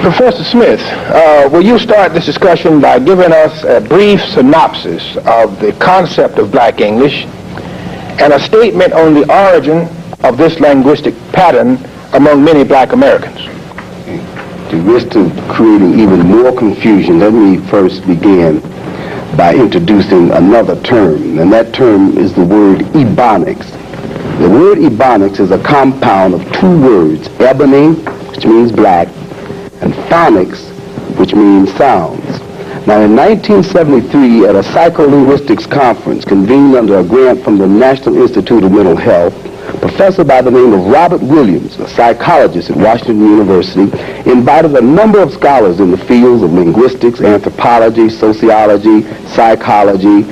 Professor Smith, will you start this discussion by giving us a brief synopsis of the concept of Black English and a statement on the origin of this linguistic pattern among many Black Americans? To risk of creating even more confusion, let me first begin by introducing another term, and that term is the word Ebonics. The word Ebonics is a compound of two words, ebony, which means black, and phonics, which means sounds. Now, in 1973, at a psycholinguistics conference convened under a grant from the National Institute of Mental Health, a professor by the name of Robert Williams, a psychologist at Washington University, invited a number of scholars in the fields of linguistics, anthropology, sociology, psychology,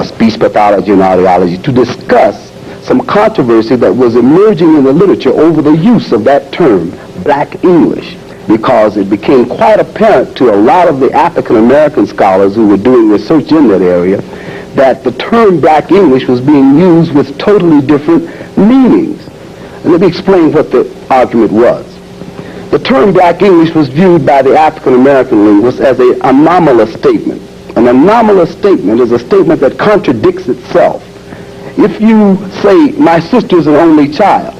speech pathology, and audiology to discuss some controversy that was emerging in the literature over the use of that term, Black English, because it became quite apparent to a lot of the African American scholars who were doing research in that area that the term Black English was being used with totally different meanings. And let me explain what the argument was. The term Black English was viewed by the African American linguists as an anomalous statement. An anomalous statement is a statement that contradicts itself. If you say, my sister's an only child,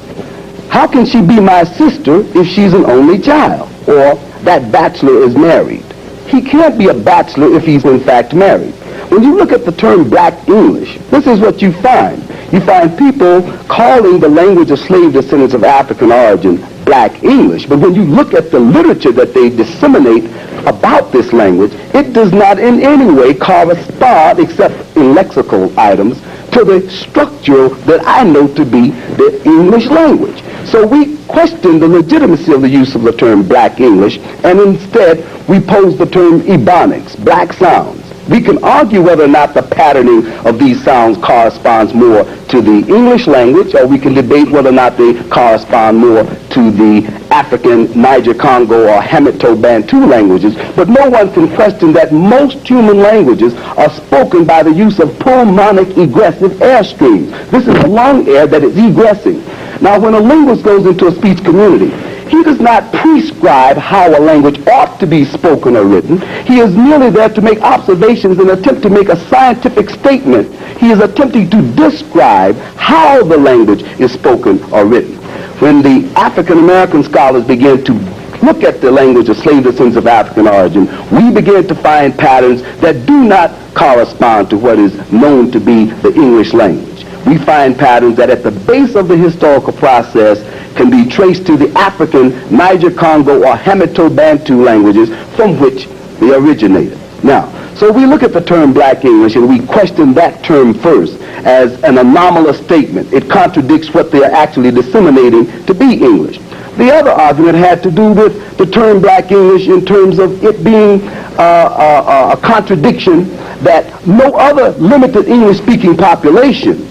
how can she be my sister if she's an only child? Or that bachelor is married. He can't be a bachelor if he's in fact married. When you look at the term Black English, this is what you find. You find people calling the language of slave descendants of African origin Black English. But when you look at the literature that they disseminate about this language, it does not in any way correspond, except in lexical items, to the structure that I know to be the English language. So we question the legitimacy of the use of the term Black English, and instead we pose the term Ebonics, black sounds. We can argue whether or not the patterning of these sounds corresponds more to the English language, or we can debate whether or not they correspond more to the African, Niger-Congo, or Hamitu-Bantu languages. But no one can question that most human languages are spoken by the use of pulmonic egressive airstreams. This is the lung air that is egressing. Now, when a linguist goes into a speech community, he does not prescribe how a language ought to be spoken or written. He is merely there to make observations and attempt to make a scientific statement. He is attempting to describe how the language is spoken or written. When the African American scholars began to look at the language of slave descendants of African origin, we began to find patterns that do not correspond to what is known to be the English language. We find patterns that at the base of the historical process can be traced to the African, Niger-Congo, or Hamitu-Bantu languages from which they originated. Now, so we look at the term Black English and we question that term first as an anomalous statement. It contradicts what they are actually disseminating to be English. The other argument had to do with the term Black English in terms of it being a contradiction that no other limited English-speaking population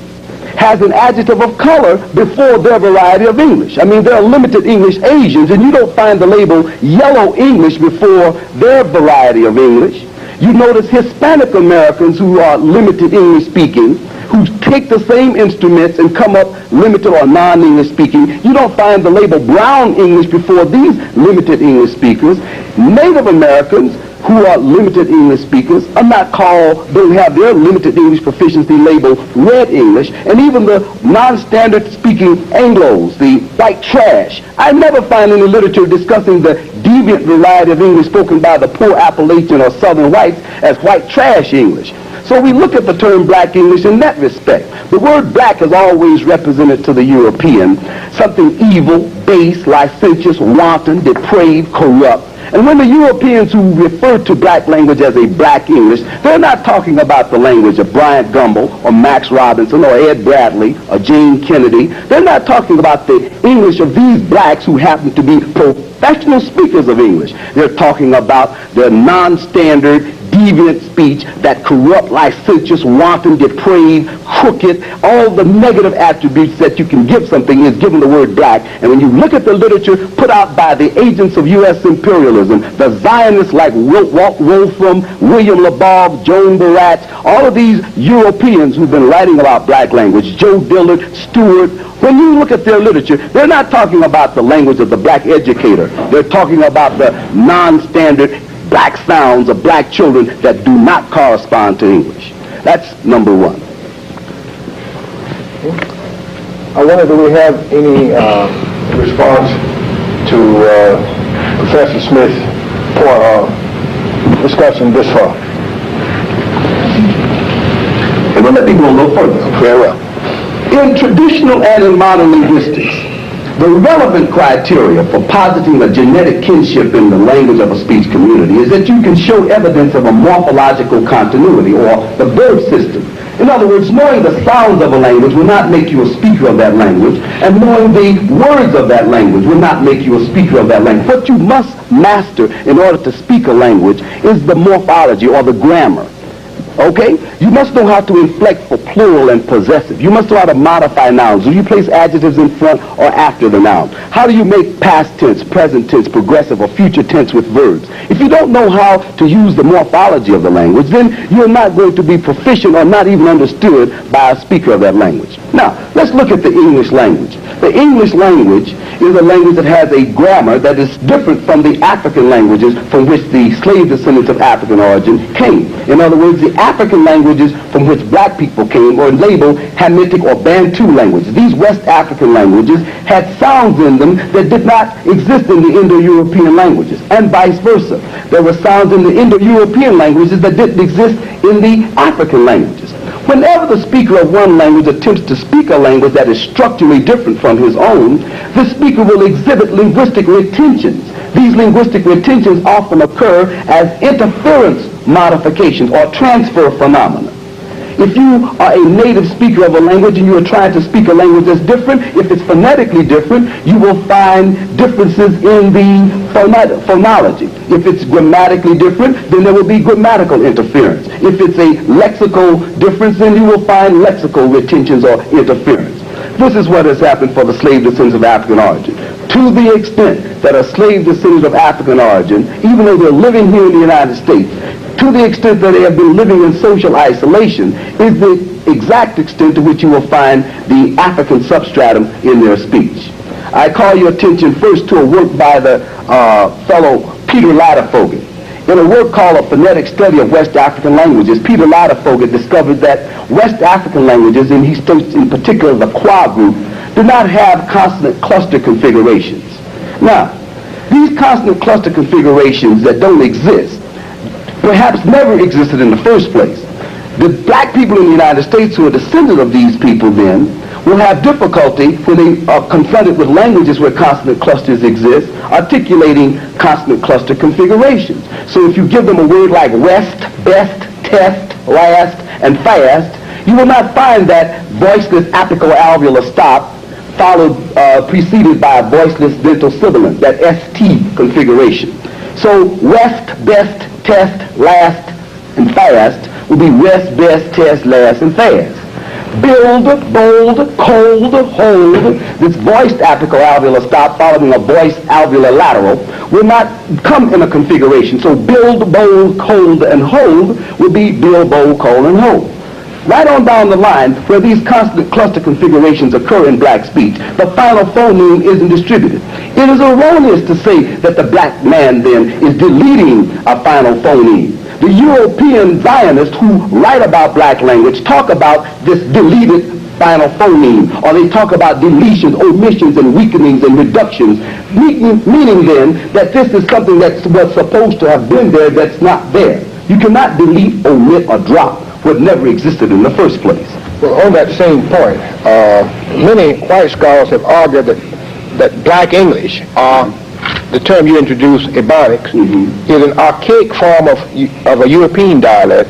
has an adjective of color before their variety of English. I mean, there are limited English Asians, and you don't find the label yellow English before their variety of English. You notice Hispanic Americans who are limited English speaking, who take the same instruments and come up limited or non-English speaking. You don't find the label brown English before these limited English speakers. Native Americans who are limited English speakers are not called, don't have their limited English proficiency labeled red English, and even the non-standard speaking Anglos, the white trash. I never find any literature discussing the deviant variety of English spoken by the poor Appalachian or Southern whites as white trash English. So we look at the term Black English in that respect. The word black is always represented to the European, something evil, base, licentious, wanton, depraved, corrupt. And when the Europeans who refer to black language as a Black English, they're not talking about the language of Bryant Gumbel or Max Robinson or Ed Bradley or Jane Kennedy. They're not talking about the English of these blacks who happen to be professional speakers of English. They're talking about their non-standard, deviant speech, that corrupt, licentious, wanton, depraved, crooked, all the negative attributes that you can give something is given the word black. And when you look at the literature put out by the agents of U.S. imperialism, the Zionists like Walt Wolfram, William LaBarbe, Joan Barat, all of these Europeans who've been writing about black language, Joe Dillard, Stewart, when you look at their literature, they're not talking about the language of the black educator. They're talking about the non-standard black sounds of black children that do not correspond to English. That's number one. I wonder, do we have any response to Professor Smith's discussion this far? And well, let me go a little further. Very well. In traditional and in modern linguistics, the relevant criteria for positing a genetic kinship in the language of a speech community is that you can show evidence of a morphological continuity, or the verb system. In other words, knowing the sounds of a language will not make you a speaker of that language, and knowing the words of that language will not make you a speaker of that language. What you must master in order to speak a language is the morphology, or the grammar. Okay? You must know how to inflect for plural and possessive. You must know how to modify nouns. Do you place adjectives in front or after the noun? How do you make past tense, present tense, progressive, or future tense with verbs? If you don't know how to use the morphology of the language, then you're not going to be proficient or not even understood by a speaker of that language. Now, let's look at the English language. The English language is a language that has a grammar that is different from the African languages from which the slave descendants of African origin came. In other words, the African languages from which black people came were labeled Hamitic or Bantu languages. These West African languages had sounds in them that did not exist in the Indo-European languages, and vice versa. There were sounds in the Indo-European languages that didn't exist in the African languages. Whenever the speaker of one language attempts to speak a language that is structurally different from his own, the speaker will exhibit linguistic retentions. These linguistic retentions often occur as interference modifications or transfer phenomena. If you are a native speaker of a language and you are trying to speak a language that's different, if it's phonetically different, you will find differences in the phonology. If it's grammatically different, then there will be grammatical interference. If it's a lexical difference, then you will find lexical retentions or interference. This is what has happened for the slave descendants of African origin. To the extent that a slave descendant of African origin, even though they're living here in the United States, to the extent that they have been living in social isolation, is the exact extent to which you will find the African substratum in their speech. I call your attention first to a work by the fellow Peter Ladefoged. In a work called A Phonetic Study of West African Languages, Peter Ladefoged discovered that West African languages, and he states in particular the Kwa group, do not have consonant cluster configurations. Now, these consonant cluster configurations that don't exist perhaps never existed in the first place. The black people in the United States who are descendants of these people then will have difficulty when they are confronted with languages where consonant clusters exist, articulating consonant cluster configurations. So if you give them a word like west, best, test, last, and fast, you will not find that voiceless apical-alveolar stop preceded by a voiceless dental sibilant, that ST configuration. So west, best, test, last, and fast will be west, best, test, last, and fast. Build, bold, cold, hold, this voiced apical-alveolar stop following a voiced alveolar lateral will not come in a configuration. So build, bold, cold, and hold will be build, bold, cold, and hold. Right on down the line, where these consonant cluster configurations occur in black speech, the final phoneme isn't distributed. It is erroneous to say that the black man then is deleting a final phoneme. The European Zionists who write about black language talk about this deleted final phoneme, or they talk about deletions, omissions, and weakenings and reductions, meaning then that this is something that was supposed to have been there that's not there. You cannot delete, omit, or drop what never existed in the first place. Well, on that same point, many white scholars have argued that black English, the term you introduced, Ebonics, is an archaic form of a European dialect,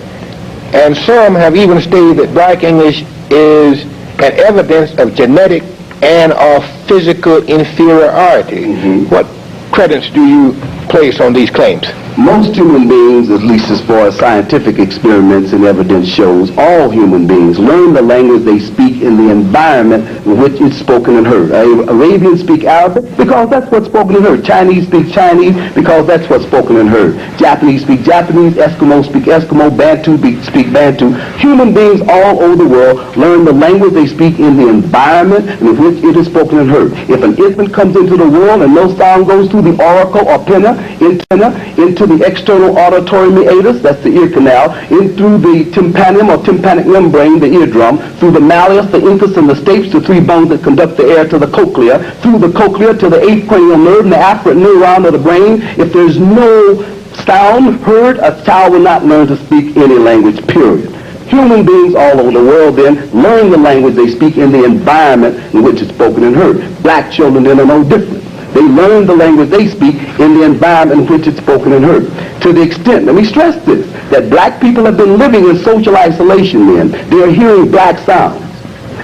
and some have even stated that black English is an evidence of genetic and of physical inferiority. What credence do you place on these claims? Most human beings, at least as far as scientific experiments and evidence shows, all human beings learn the language they speak in the environment in which it's spoken and heard. Arabians speak Arabic because that's what's spoken and heard. Chinese speak Chinese because that's what's spoken and heard. Japanese speak Japanese, Eskimos speak Eskimo, Bantu speak Bantu. Human beings all over the world learn the language they speak in the environment in which it is spoken and heard. If an infant comes into the world and no sound goes through the auricle or pinna, into the external auditory meatus, that's the ear canal, in through the tympanum or tympanic membrane, the eardrum, through the malleus, the incus, and the stapes, the three bones that conduct the air to the cochlea, through the cochlea to the eighth cranial nerve and the afferent neuron of the brain. If there's no sound heard, a child will not learn to speak any language, period. Human beings all over the world then learn the language they speak in the environment in which it's spoken and heard. Black children then are no different. They learn the language they speak in the environment in which it's spoken and heard. To the extent, let me stress this, that black people have been living in social isolation then. They are hearing black sounds.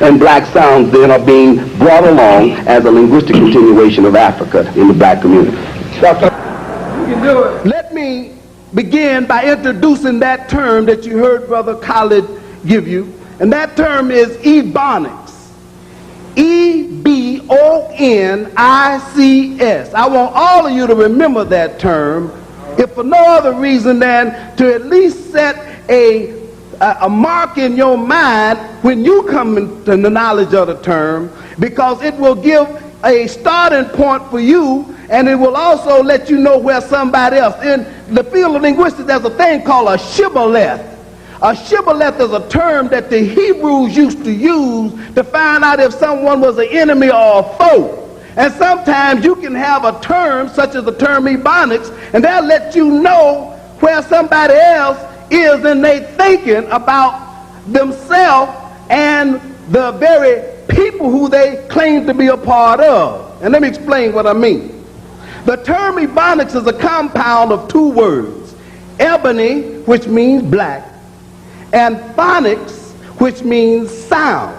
And black sounds then are being brought along as a linguistic continuation of Africa in the black community. Doctor, you can do it. Let me begin by introducing that term that you heard Brother Khalid give you. And that term is Ebonics. E-B-O-N-I-C-S. I want all of you to remember that term, if for no other reason than to at least set a mark in your mind when you come into the knowledge of the term, because it will give a starting point for you, and it will also let you know where somebody else. In the field of linguistics, there's a thing called a shibboleth. A shibboleth is a term that the Hebrews used to use to find out if someone was an enemy or a foe. And sometimes you can have a term, such as the term Ebonics, and they'll let you know where somebody else is in their thinking about themselves and the very people who they claim to be a part of. And let me explain what I mean. The term Ebonics is a compound of two words, ebony, which means black, and phonics, which means sounds.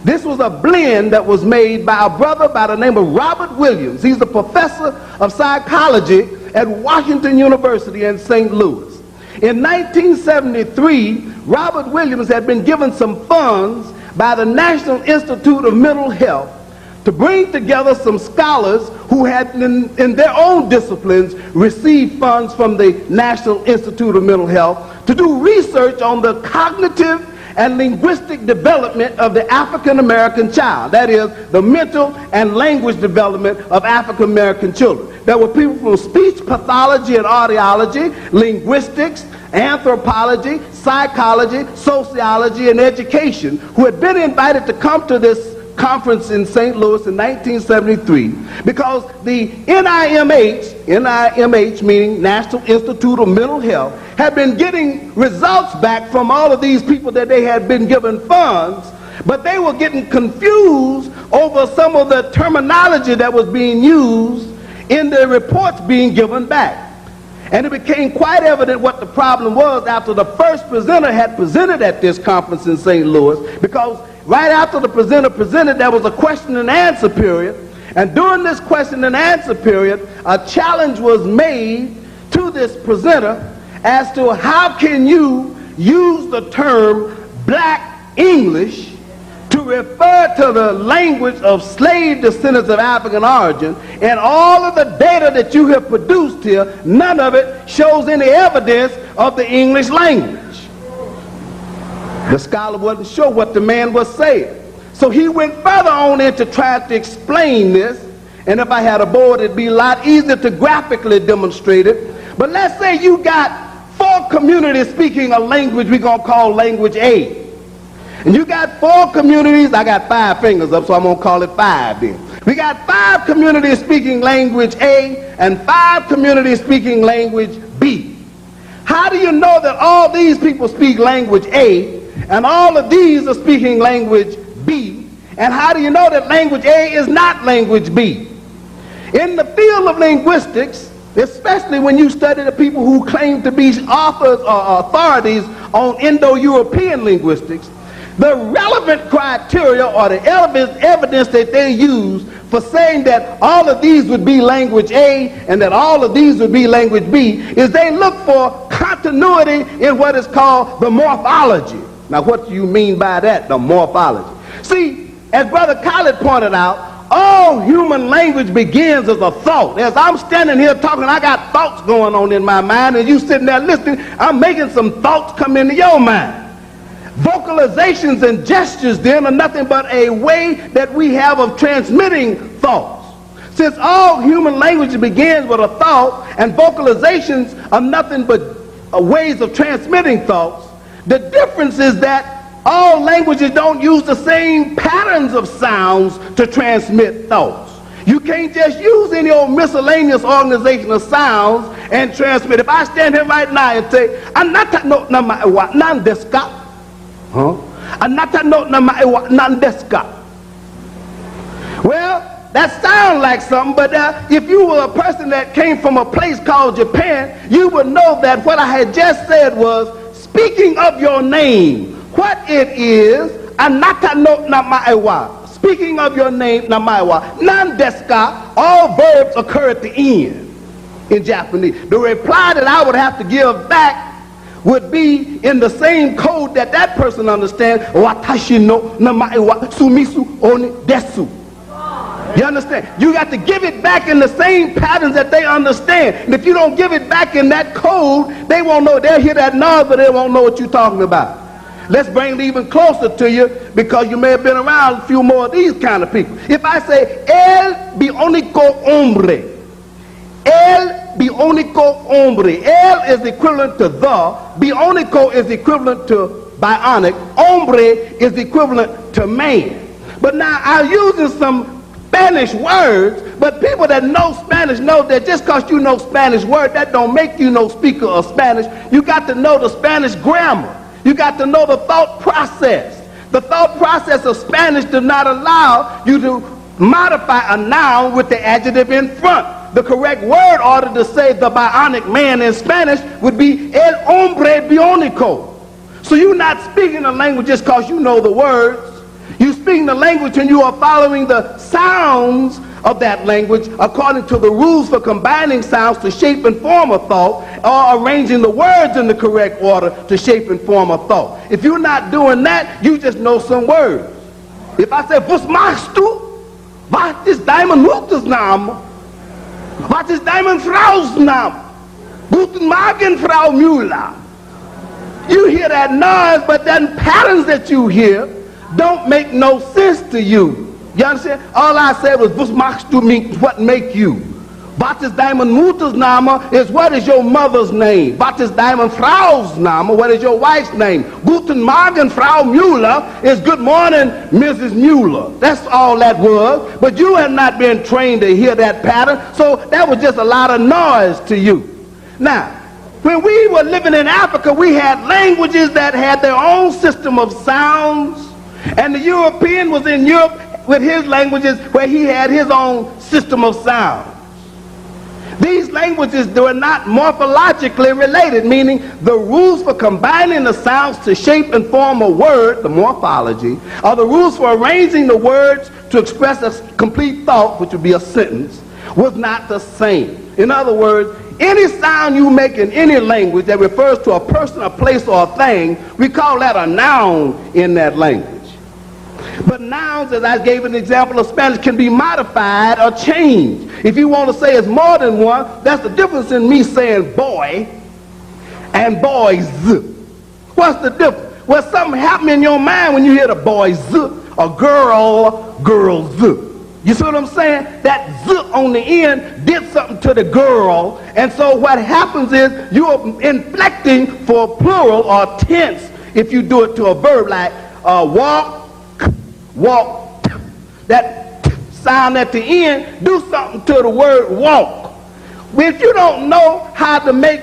This was a blend that was made by a brother by the name of Robert Williams. He's a professor of psychology at Washington University in St. Louis. In 1973, Robert Williams had been given some funds by the National Institute of Mental Health to bring together some scholars who had in their own disciplines received funds from the National Institute of Mental Health to do research on the cognitive and linguistic development of the African American child. That is, the mental and language development of African American children. There were people from speech pathology and audiology, linguistics, anthropology, psychology, sociology, and education who had been invited to come to this conference in St. Louis in 1973 because the NIMH meaning National Institute of Mental Health, had been getting results back from all of these people that they had been given funds, but they were getting confused over some of the terminology that was being used in the reports being given back. And it became quite evident what the problem was after the first presenter had presented at this conference in St. Louis, because right after the presenter presented, there was a question and answer period. And during this question and answer period, a challenge was made to this presenter as to how can you use the term black English to refer to the language of slave descendants of African origin, and all of the data that you have produced here, none of it shows any evidence of the English language. The scholar wasn't sure what the man was saying. So he went further on into trying to explain this, and if I had a board, it'd be a lot easier to graphically demonstrate it. But let's say you got 4 communities speaking a language we're going to call language A. And you got 4 communities, I got 5 fingers up, so I'm going to call it 5 then. We got 5 communities speaking language A and 5 communities speaking language B. How do you know that all these people speak language A and all of these are speaking language B? And how do you know that language A is not language B? In the field of linguistics, especially when you study the people who claim to be authors or authorities on Indo-European linguistics, the relevant criteria or the evidence that they use for saying that all of these would be language A and that all of these would be language B is they look for continuity in what is called the morphology. Now, what do you mean by that, the morphology? See, as Brother Khaled pointed out, all human language begins as a thought. As I'm standing here talking, I got thoughts going on in my mind, and you sitting there listening, I'm making some thoughts come into your mind. Vocalizations and gestures then are nothing but a way that we have of transmitting thoughts. Since all human language begins with a thought and vocalizations are nothing but ways of transmitting thoughts, the difference is that all languages don't use the same patterns of sounds to transmit thoughts. You can't just use any old miscellaneous organization of sounds and transmit. If I stand here right now and say, "Anata no na maewa nan desu ka?" Anata no na maewa nan desu ka? Well, that sounds like something, but if you were a person that came from a place called Japan, you would know that what I had just said was, speaking of your name, what it is, anata no na maewa. Speaking of your name, na maewa. Nan desu ka, all verbs occur at the end in Japanese. The reply that I would have to give back would be in the same code that that person understands. Watashi no na maewa sumisu oni desu. You understand? You got to give it back in the same patterns that they understand. And if you don't give it back in that code, they won't know. They'll hear that noise, but they won't know what you're talking about. Let's bring it even closer to you, because you may have been around a few more of these kind of people. If I say, el bionico hombre. El bionico hombre. El is equivalent to the. Bionico is equivalent to bionic. Hombre is equivalent to man. But now I'm using some Spanish words, but people that know Spanish know that just because you know Spanish word, that don't make you no speaker of Spanish. You got to know the Spanish grammar. You got to know the thought process. The thought process of Spanish does not allow you to modify a noun with the adjective in front. The correct word order to say the bionic man in Spanish would be el hombre bionico. So you're not speaking a language just because you know the words. You're speaking the language and you are following the sounds of that language according to the rules for combining sounds to shape and form a thought, or arranging the words in the correct order to shape and form a thought. If you're not doing that, you just know some words. If I say, "Was machst du? Was ist dein Mutters Name? Was ist dein Frau's Name? Guten Morgen, Frau Müller." You hear that noise, but then patterns that you hear don't make no sense to you. You understand? All I said was, "Was machst du?" means what make you. Was ist dein Mutters Name is what is your mother's name. Was ist dein Frau's Name? What is your wife's name? Guten Morgen, Frau Müller is good morning, Mrs. Müller. That's all that was. But you have not been trained to hear that pattern, so that was just a lot of noise to you. Now, when we were living in Africa, we had languages that had their own system of sounds, and the European was in Europe with his languages where he had his own system of sound. These languages were not morphologically related, meaning the rules for combining the sounds to shape and form a word, the morphology, or the rules for arranging the words to express a complete thought, which would be a sentence, was not the same. In other words, any sound you make in any language that refers to a person, a place, or a thing, we call that a noun in that language. But nouns, as I gave an example of Spanish, can be modified or changed. If you want to say it's more than one, that's the difference in me saying boy and boys. What's the difference? Well, something happened in your mind when you hear the boys, or girl, girls. You see what I'm saying? That z on the end did something to the girl, and so what happens is you're inflecting for plural or tense if you do it to a verb like walk, walk. That sound at the end, do something to the word walk. If you don't know how to make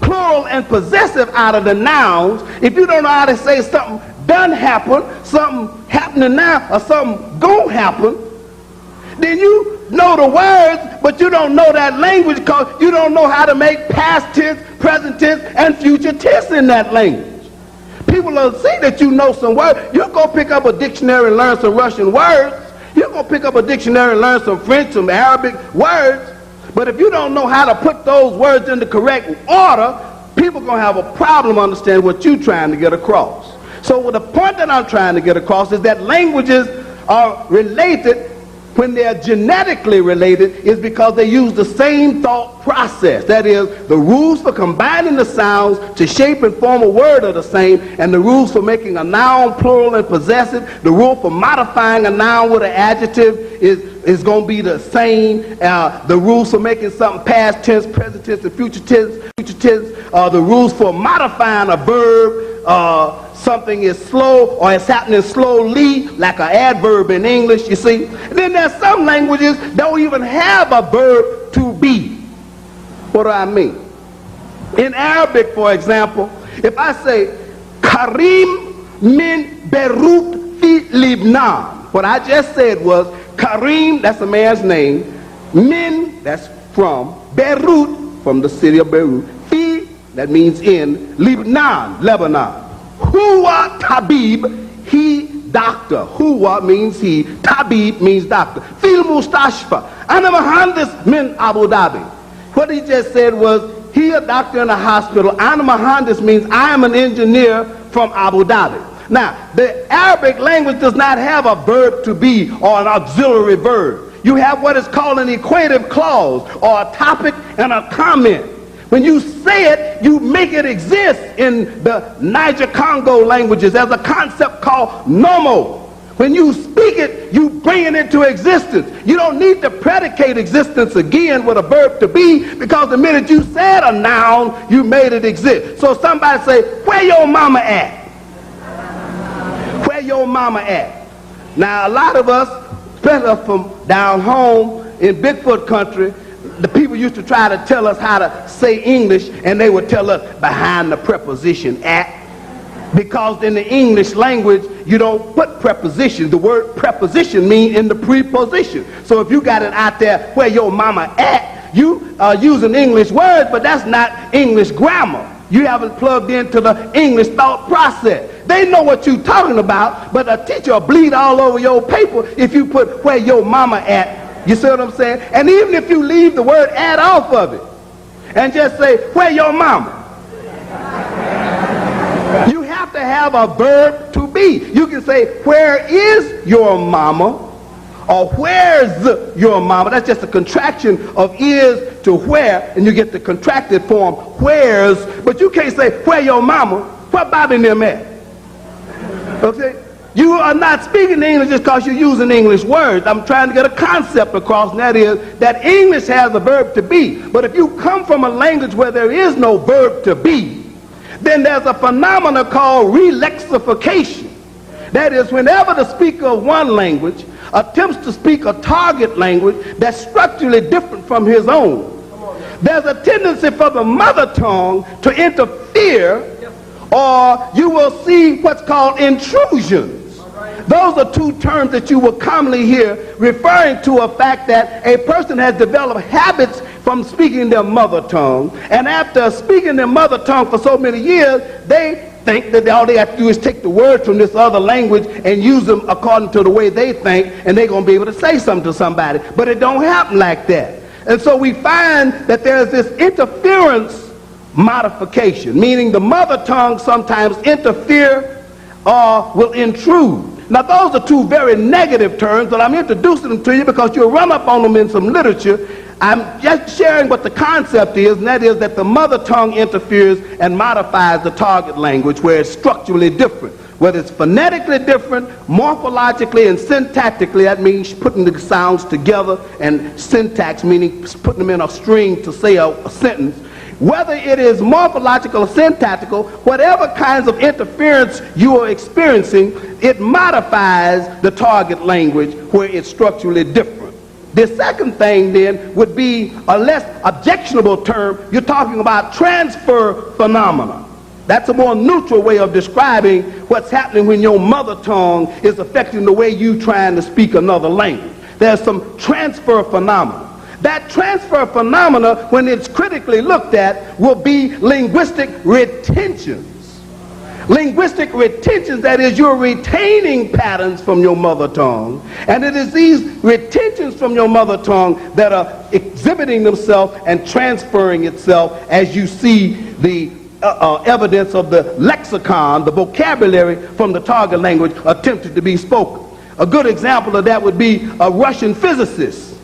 plural and possessive out of the nouns, if you don't know how to say something done happen, something happening now, or something gonna happen, then you know the words, but you don't know that language because you don't know how to make past tense, present tense, and future tense in that language. People will see that you know some words. You go pick up a dictionary and learn some Russian words. You're going to pick up a dictionary and learn some French, some Arabic words, but if you don't know how to put those words in the correct order, people are going to have a problem understanding what you're trying to get across. So the point that I'm trying to get across is that languages are related. When they're genetically related, is because they use the same thought process. That is, the rules for combining the sounds to shape and form a word are the same, and the rules for making a noun plural and possessive, the rule for modifying a noun with an adjective is going to be the same. The rules for making something past tense, present tense, and future tense, the rules for modifying a verb, something is slow or it's happening slowly, like an adverb in English, you see. And then there's some languages that don't even have a verb to be. What do I mean? In Arabic, for example, if I say, Karim min Beirut fi Lebanon, what I just said was, Karim, that's a man's name, min, that's from, Beirut, from the city of Beirut, fi, that means in, Lebanon. Huwa tabib, he doctor. Huwa means he, tabib means doctor. Fil mustashfa, ana muhandis min Abu Dhabi. What he just said was, he a doctor in a hospital. Ana muhandis means I am an engineer from Abu Dhabi. Now, the Arabic language does not have a verb to be or an auxiliary verb. You have what is called an equative clause or a topic and a comment. When you say it, you make it exist in the Niger-Congo languages as a concept called nomo. When you speak it, you bring it into existence. You don't need to predicate existence again with a verb to be, because the minute you said a noun, you made it exist. So somebody say, where your mama at? Where your mama at? Now, a lot of us, especially from down home in Bigfoot country, the people used to try to tell us how to say English, and they would tell us behind the preposition at, because in the English language you don't put preposition. The word preposition means in the preposition. So if you got it out there, where your mama at, you are using English words, but that's not English grammar. You haven't plugged into the English thought process. They know what you're talking about, but a teacher will bleed all over your paper if you put where your mama at. You see what I'm saying? And even if you leave the word "at" off of it and just say, where your mama? You have to have a verb to be. You can say, where is your mama? Or where's your mama? That's just a contraction of is to where, and you get the contracted form, where's. But you can't say, where your mama? Where Bobby and them at? Okay? You are not speaking English just because you're using English words. I'm trying to get a concept across, and that is that English has a verb to be. But if you come from a language where there is no verb to be, then there's a phenomenon called relexification. That is, whenever the speaker of one language attempts to speak a target language that's structurally different from his own, there's a tendency for the mother tongue to interfere, or you will see what's called intrusions. Those are two terms that you will commonly hear referring to a fact that a person has developed habits from speaking their mother tongue, and after speaking their mother tongue for so many years, they think that all they have to do is take the words from this other language and use them according to the way they think, and they're going to be able to say something to somebody. But it don't happen like that. And so we find that there's this interference modification, meaning the mother tongue sometimes interfere or will intrude. Now, those are two very negative terms, but I'm introducing them to you because you'll run up on them in some literature. I'm just sharing what the concept is, and that is that the mother tongue interferes and modifies the target language where it's structurally different. Whether it's phonetically different, morphologically, and syntactically, that means putting the sounds together, and syntax meaning putting them in a string to say a sentence. Whether it is morphological or syntactical, whatever kinds of interference you are experiencing, it modifies the target language where it's structurally different. The second thing then would be a less objectionable term. You're talking about transfer phenomena. That's a more neutral way of describing what's happening when your mother tongue is affecting the way you're trying to speak another language. There's some transfer phenomena. That transfer phenomena, when it's critically looked at, will be linguistic retentions. Linguistic retentions, that is, you're retaining patterns from your mother tongue, and it is these retentions from your mother tongue that are exhibiting themselves and transferring itself as you see the evidence of the lexicon, the vocabulary from the target language attempted to be spoken. A good example of that would be a Russian physicist.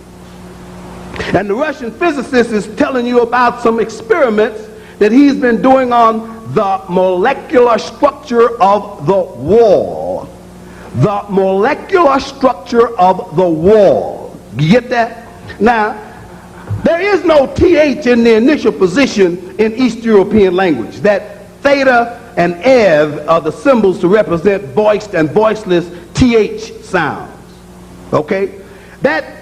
And the Russian physicist is telling you about some experiments that he's been doing on the molecular structure of the wall. The molecular structure of the wall. You get that? Now, there is no TH in the initial position in East European language. That theta and ev are the symbols to represent voiced and voiceless TH sounds. Okay? That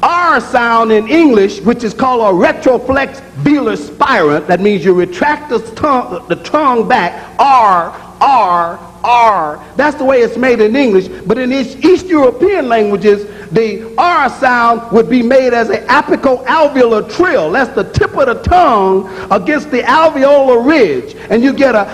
R sound in English, which is called a retroflex velar spirant, that means you retract the tongue back, R, R, R. That's the way it's made in English, but in East European languages, the R sound would be made as an apico-alveolar trill. That's the tip of the tongue against the alveolar ridge, and you get a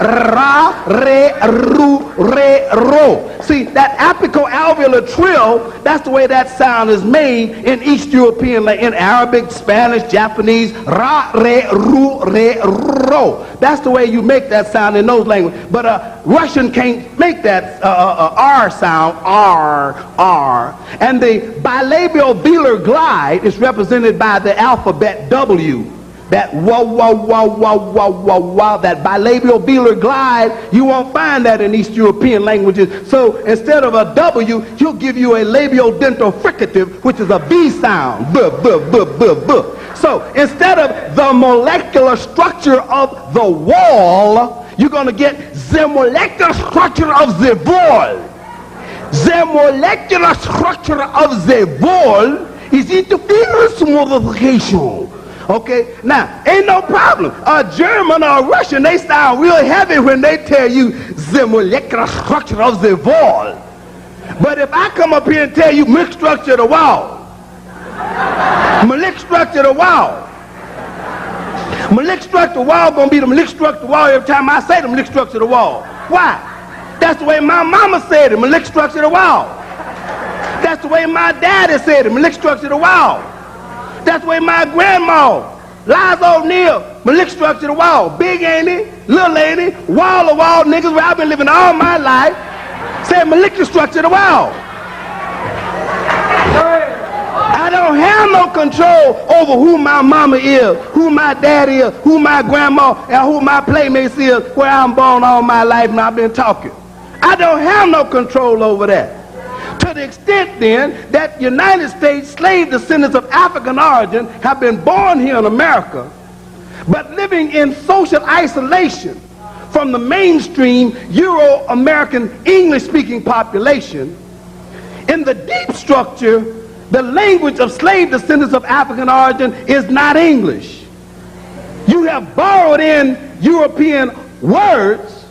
ra, re, ru, re, ro. See, that apico-alveolar trill, that's the way that sound is made in East European, like in Arabic, Spanish, Japanese, ra, re, ru, re, ro. That's the way you make that sound in those languages. But a Russian can't make that R sound, R, R. And the bilabial velar glide is represented by the alphabet W. That wah, wah, wah, wah, wah, wah, wah, that bilabial velar glide, you won't find that in East European languages. So instead of a W, he'll give you a labial dental fricative, which is a V sound. Buh, buh, buh, buh, buh. So instead of the molecular structure of the wall, you're going to get the molecular structure of the wall. The molecular structure of the wall is interference modification. Okay, now, ain't no problem. A German or a Russian, they sound real heavy when they tell you the molecular structure of the wall. But if I come up here and tell you molecular structure of the wall, molecular structure of the wall, molecular structure of the wall gonna be the molecular structure of the wall every time I say the molecular structure of the wall. Why? That's the way my mama said it, molecular structure of the wall. That's the way my daddy said it, molecular structure of the wall. That's the way my grandma, Liza O'Neill, molecular structure of the wall. Big Annie, little lady, wall of wall niggas where I've been living all my life, said molecular structure of the wall. I don't have no control over who my mama is, who my daddy is, who my grandma, and who my playmates is, where I'm born all my life and I've been talking. I don't have no control over that. To the extent then that United States slave descendants of African origin have been born here in America, but living in social isolation from the mainstream Euro-American English-speaking population, in the deep structure, the language of slave descendants of African origin is not English. You have borrowed in European words,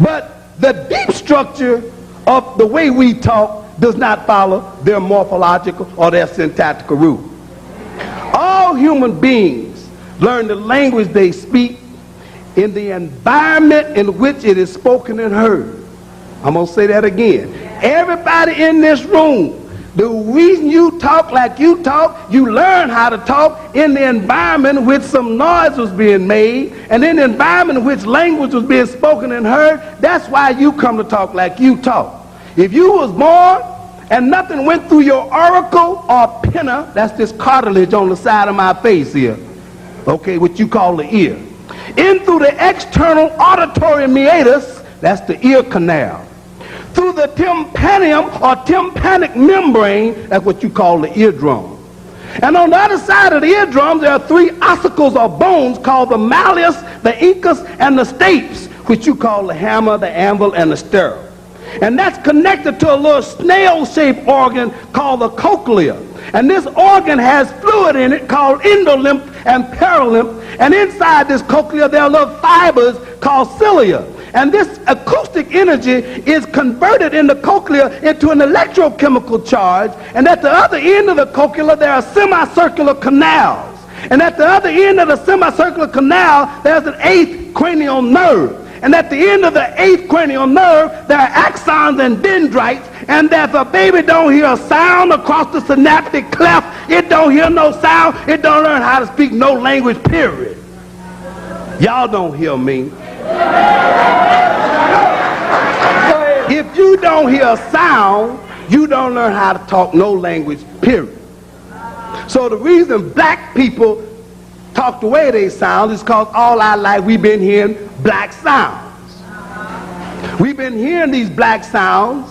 but the deep structure of the way we talk does not follow their morphological or their syntactical root. All human beings learn the language they speak in the environment in which it is spoken and heard. I'm going to say that again. Everybody in this room, the reason you talk like you talk, you learn how to talk in the environment in which some noise was being made, and in the environment in which language was being spoken and heard. That's why you come to talk like you talk. If you was born and nothing went through your auricle or pinna, that's this cartilage on the side of my face here, okay, what you call the ear, in through the external auditory meatus, that's the ear canal, through the tympanium or tympanic membrane, that's what you call the eardrum. And on the other side of the eardrum, there are three ossicles or bones called the malleus, the incus, and the stapes, which you call the hammer, the anvil, and the stirrup. And that's connected to a little snail-shaped organ called the cochlea. And this organ has fluid in it called endolymph and perilymph. And inside this cochlea, there are little fibers called cilia. And this acoustic energy is converted in the cochlea into an electrochemical charge. And at the other end of the cochlea, there are semicircular canals. And at the other end of the semicircular canal, there's an 8th cranial nerve. And at the end of the 8th cranial nerve, there are axons and dendrites. And if a baby don't hear a sound across the synaptic cleft, it don't hear no sound, it don't learn how to speak no language, period. Y'all don't hear me. If you don't hear a sound, you don't learn how to talk no language, period. So the reason black people talk the way they sound is because all our life we've been hearing black sounds. We've been hearing these black sounds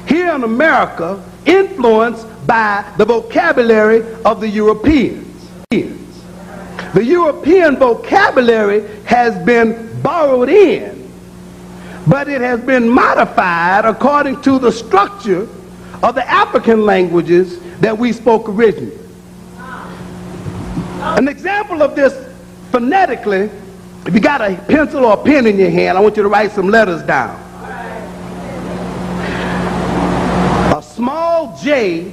here in America, influenced by the vocabulary of the Europeans. The European vocabulary has been borrowed in, but it has been modified according to the structure of the African languages that we spoke originally. An example of this phonetically, if you got a pencil or a pen in your hand, I want you to write some letters down. A small J,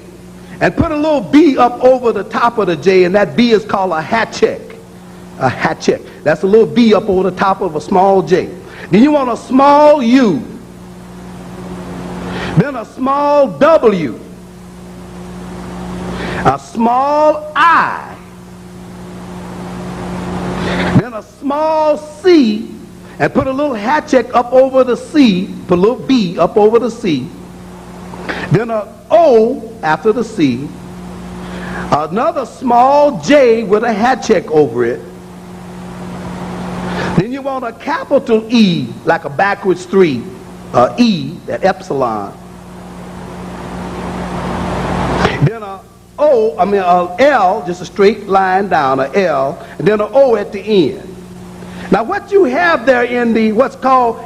and put a little B up over the top of the J, and that B is called a hatchek. A hatchek. That's a little B up over the top of a small J. Then you want a small U. Then a small W. A small I. Then a small C, and put a little hatchek up over the C, put a little B up over the C. Then a O after the C. Another small J with a hatchek over it. Then you want a capital E, like a backwards 3, E, that epsilon. Then a L, just a straight line down, a L, and then an O at the end. Now what you have there in the what's called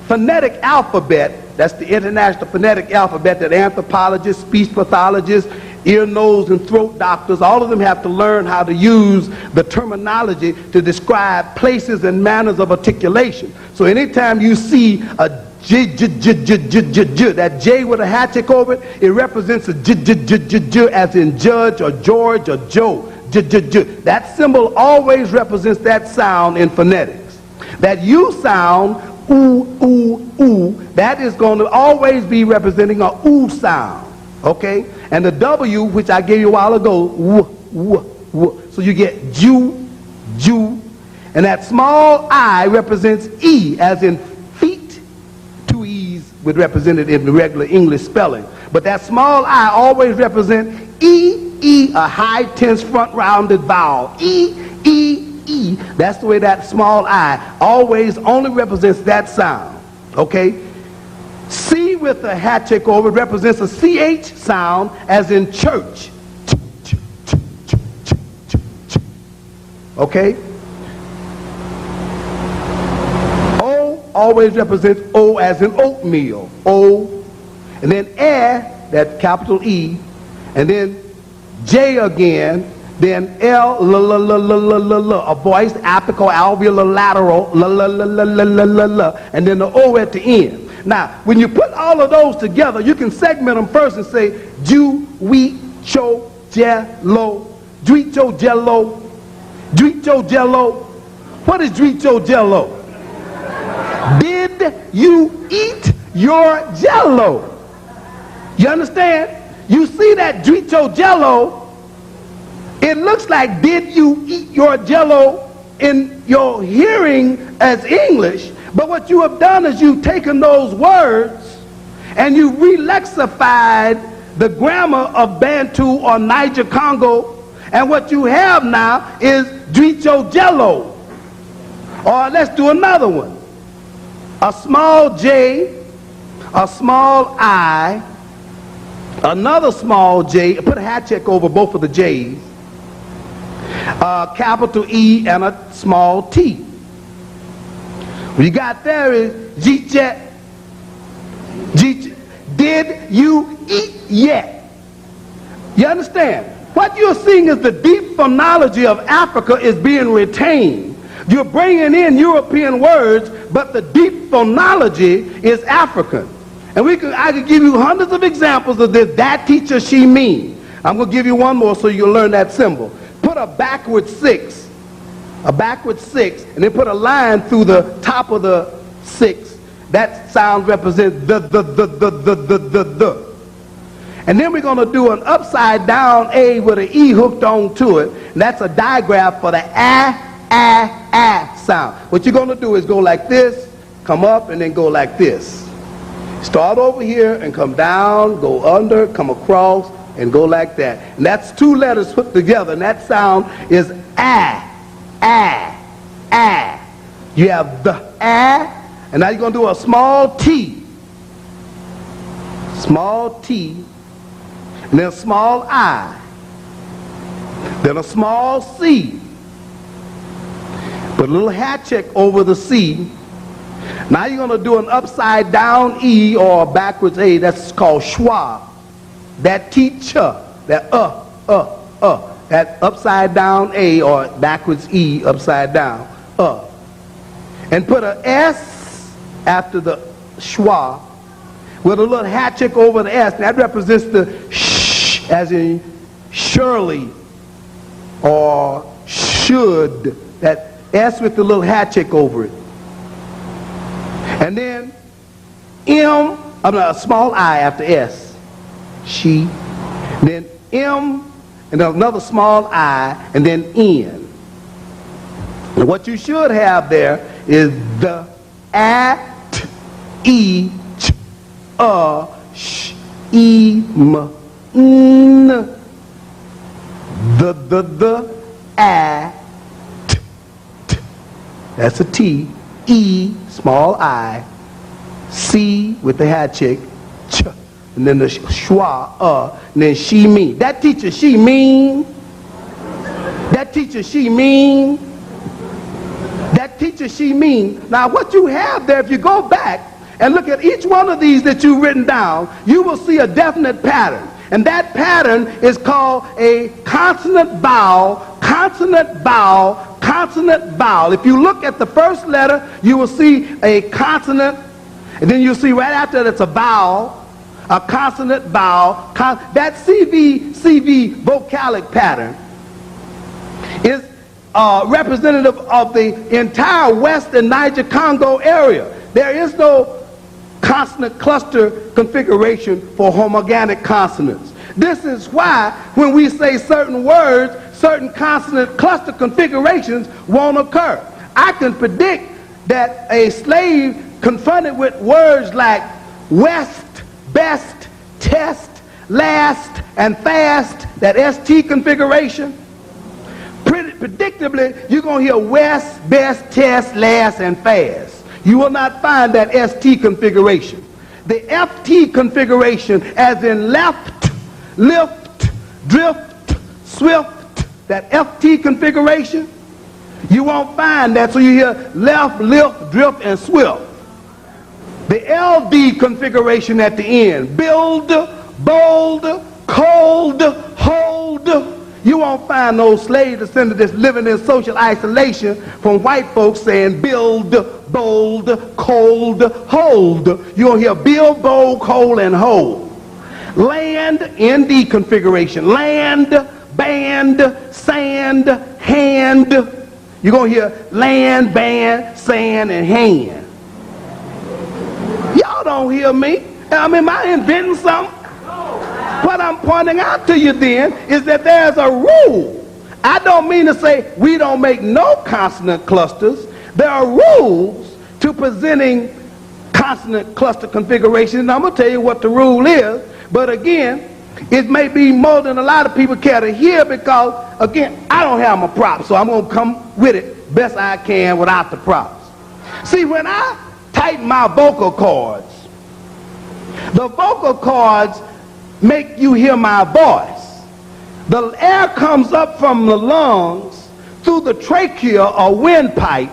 phonetic alphabet, that's the International Phonetic Alphabet that anthropologists, speech pathologists, ear, nose, and throat doctors, all of them have to learn how to use the terminology to describe places and manners of articulation. So anytime you see a J, that J with a hatchet over it, it represents a J as in judge or George or Joe. That symbol always represents that sound in phonetics. That U sound, oo, oo, oo, that is going to always be representing a oo sound. Okay? And the W, which I gave you a while ago, w, w, w. So you get Jew, Jew. And that small I represents E, as in feet. 2 E's would represent it in the regular English spelling. But that small I always represents E, E, a high tense front rounded vowel. E, E, E. That's the way that small I always only represents that sound. Okay? C with a hatchet over represents a CH sound, as in church. Okay? O always represents O as in oatmeal. O. And then that capital E. And then J again. Then L, a voiced apical alveolar lateral, and then the O at the end. Now, when you put all of those together, you can segment them first and say, Ju, wheat, cho, jello, Juicho jello, Juicho jello. What is Juicho jello? Did you eat your jello? You understand? You see that Juicho jello, it looks like did you eat your jello in your hearing as English, but what you have done is you've taken those words and you re-lexified the grammar of Bantu or Niger Congo, and what you have now is Juicho jello. Or let's do another one. A small J, a small I, another small J, put a hat check over both of the J's, capital E and a small T. What you got there is G-Jet. Did you eat yet? You understand? What you're seeing is the deep phonology of Africa is being retained. You're bringing in European words, but the deep phonology is African. And I could give you hundreds of examples of this. That teacher, she mean. I'm going to give you one more so you'll learn that symbol. Put a backward 6, and then put a line through the top of the 6. That sound represents the. And then we're going to do an upside down A with an E hooked on to it. And that's a digraph for the sound. What you're going to do is go like this, come up, and then go like this. Start over here and come down, go under, come across, and go like that. And that's 2 letters put together, and that sound is ah. You have the ah, and now you're going to do a small T, and then a small I, then a small C. Put a little hat check over the C. Now you're going to do an upside down E or a backwards A. That's called schwa. That teacher, that that upside down A or backwards E, upside down, and put an S after the schwa with a little hat check over the S. That represents the sh, as in surely or should. That S with the little hat check over it. And then a small I after S. She. Then M, and then another small I, and then N. And what you should have there is the at, E, ch, sh, e, m, n. The, a, t, t. That's a T. E, small I, C with the hat check, ch, and then the schwa, and then she mean. That teacher, she mean. That teacher, she mean. That teacher, she mean. Now what you have there, if you go back and look at each one of these that you've written down, you will see a definite pattern. And that pattern is called a consonant vowel, consonant vowel, consonant vowel. If you look at the first letter, you will see a consonant, and then you'll see right after that it's a vowel, a consonant vowel. That CV vocalic pattern is representative of the entire western Niger-Congo area. There is no consonant cluster configuration for homoganic consonants. This is why when we say certain words, certain consonant cluster configurations won't occur. I can predict that a slave confronted with words like west, best, test, last, and fast, that ST configuration, predictably you're going to hear west, best, test, last, and fast. You will not find that ST configuration. The FT configuration, as in left, lift, drift, swift, that FT configuration, you won't find that. So you hear left, lift, drift, and swift. The LD configuration at the end, build, bold, cold, hold. You won't find those slave descendants that's living in social isolation from white folks saying build, bold, cold, hold. You won't hear build, bold, cold, and hold. Land, ND configuration. Land, band, sand, hand. You're going to hear land, band, sand, and hand. Y'all don't hear me. I mean, am I inventing something? What I'm pointing out to you then is that there's a rule. I don't mean to say we don't make no consonant clusters. There are rules to presenting consonant cluster configuration, and I'm going to tell you what the rule is. But again, it may be more than a lot of people care to hear because, again, I don't have my props, so I'm going to come with it best I can without the props. See, when I tighten my vocal cords, the vocal cords make you hear my voice. The air comes up from the lungs through the trachea or windpipe,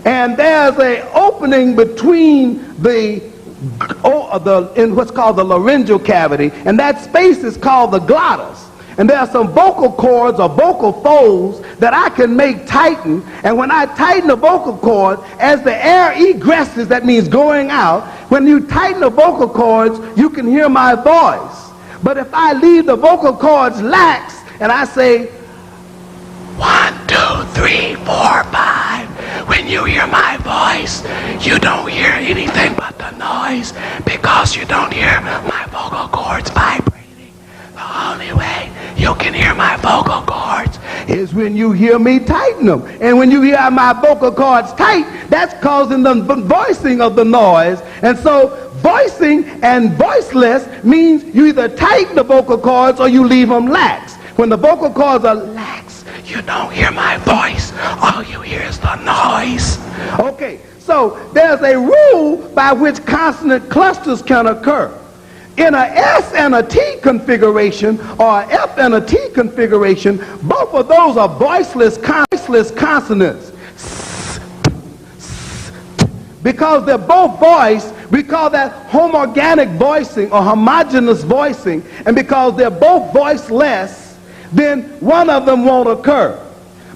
and there's an opening between in what's called the laryngeal cavity, and that space is called the glottis. And there are some vocal cords or vocal folds that I can make tighten, and when I tighten the vocal cord, as the air egresses, that means going out, when you tighten the vocal cords, you can hear my voice. But if I leave the vocal cords lax and I say 1, 2, 3, 4, 5. When you hear my voice, you don't hear anything but the noise because you don't hear my vocal cords vibrating. The only way you can hear my vocal cords is when you hear me tighten them. And when you hear my vocal cords tight, that's causing the voicing of the noise. And so voicing and voiceless means you either tighten the vocal cords or you leave them lax. When the vocal cords are lax, you don't hear my voice. All you hear is the noise. Okay, so there's a rule by which consonant clusters can occur. In a S and a T configuration, or a F and a T configuration, both of those are voiceless consonants. Because they're both voiced, we call that homorganic voicing or homogeneous voicing. And because they're both voiceless, then one of them won't occur.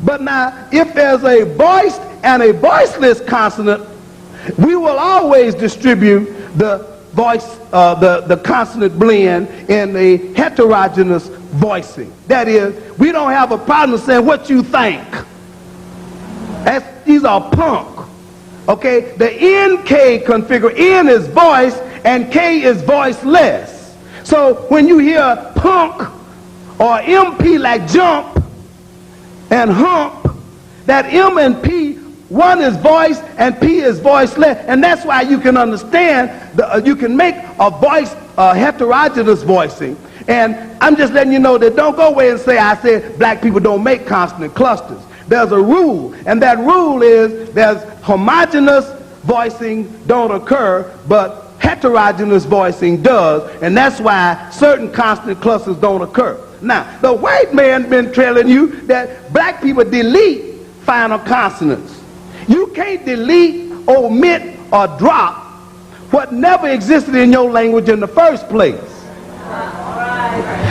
But now, if there's a voiced and a voiceless consonant, we will always distribute the voice, the consonant blend in a heterogeneous voicing. That is, we don't have a problem saying what you think. These are punk. Okay, the NK configure, N is voice and K is voiceless. So when you hear punk or MP like jump and hump, that M and P, one is voice and P is voiceless, and that's why you can understand, you can make a voice heterogeneous voicing. And I'm just letting you know that don't go away and say I said black people don't make consonant clusters. There's a rule, and that rule is there's homogeneous voicing don't occur, but heterogeneous voicing does, and that's why certain consonant clusters don't occur. Now, the white man been telling you that black people delete final consonants. You can't delete, omit, or drop what never existed in your language in the first place.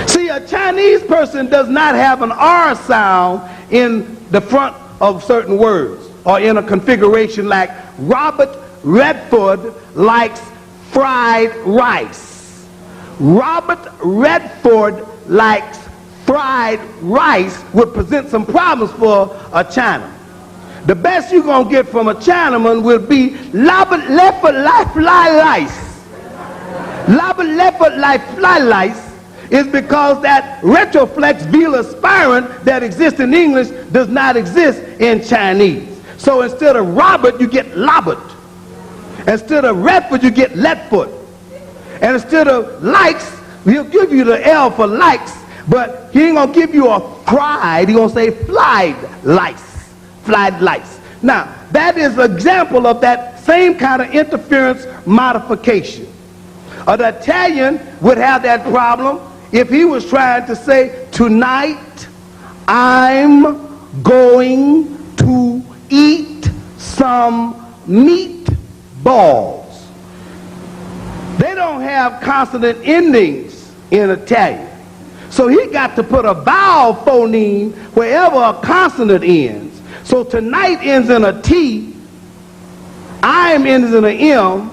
See, a Chinese person does not have an R sound in the front of certain words or in a configuration like Robert Redford likes fried rice. Robert Redford likes fried rice would present some problems for a Chinaman. The best you're going to get from a Chinaman will be Robert Redford like fly lice. Robert Redford like fly lice is because that retroflex velar aspirant that exists in English does not exist in Chinese. So instead of Robert, you get Lobert. Instead of Redford, you get Letfoot. And instead of likes, he'll give you the L for likes, but he ain't gonna give you a fried, he's gonna say flied lice. Flied lice. Now, that is an example of that same kind of interference modification. An Italian would have that problem if he was trying to say, tonight I'm going to eat some meatballs. They don't have consonant endings in Italian. So he got to put a vowel phoneme wherever a consonant ends. So tonight ends in a T, I'm ends in an M,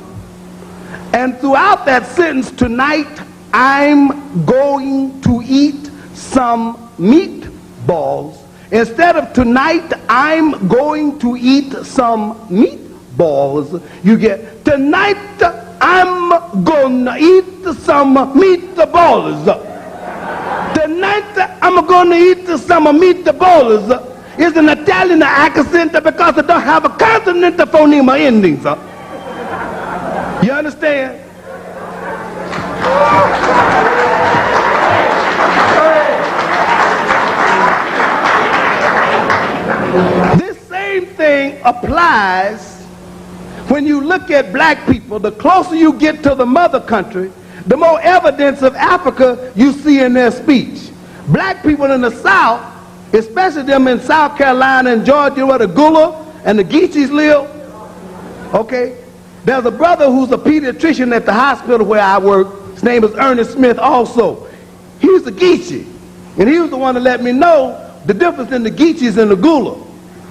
and throughout that sentence, tonight I'm going to eat some meatballs. Instead of tonight I'm going to eat some meatballs, you get tonight I'm gonna eat some meatballs. Tonight I'm gonna eat some meatballs is an Italian accent because it don't have a consonant phoneme endings. You understand? This same thing applies when you look at black people. The closer you get to the mother country, the more evidence of Africa you see in their speech. Black people in the South, especially them in South Carolina and Georgia where the Gula and the Geechees live, okay? There's a brother who's a pediatrician at the hospital where I work. His name is Ernie Smith also. He's a Geechee, and he was the one to let me know the difference in the Geechees and the Gula.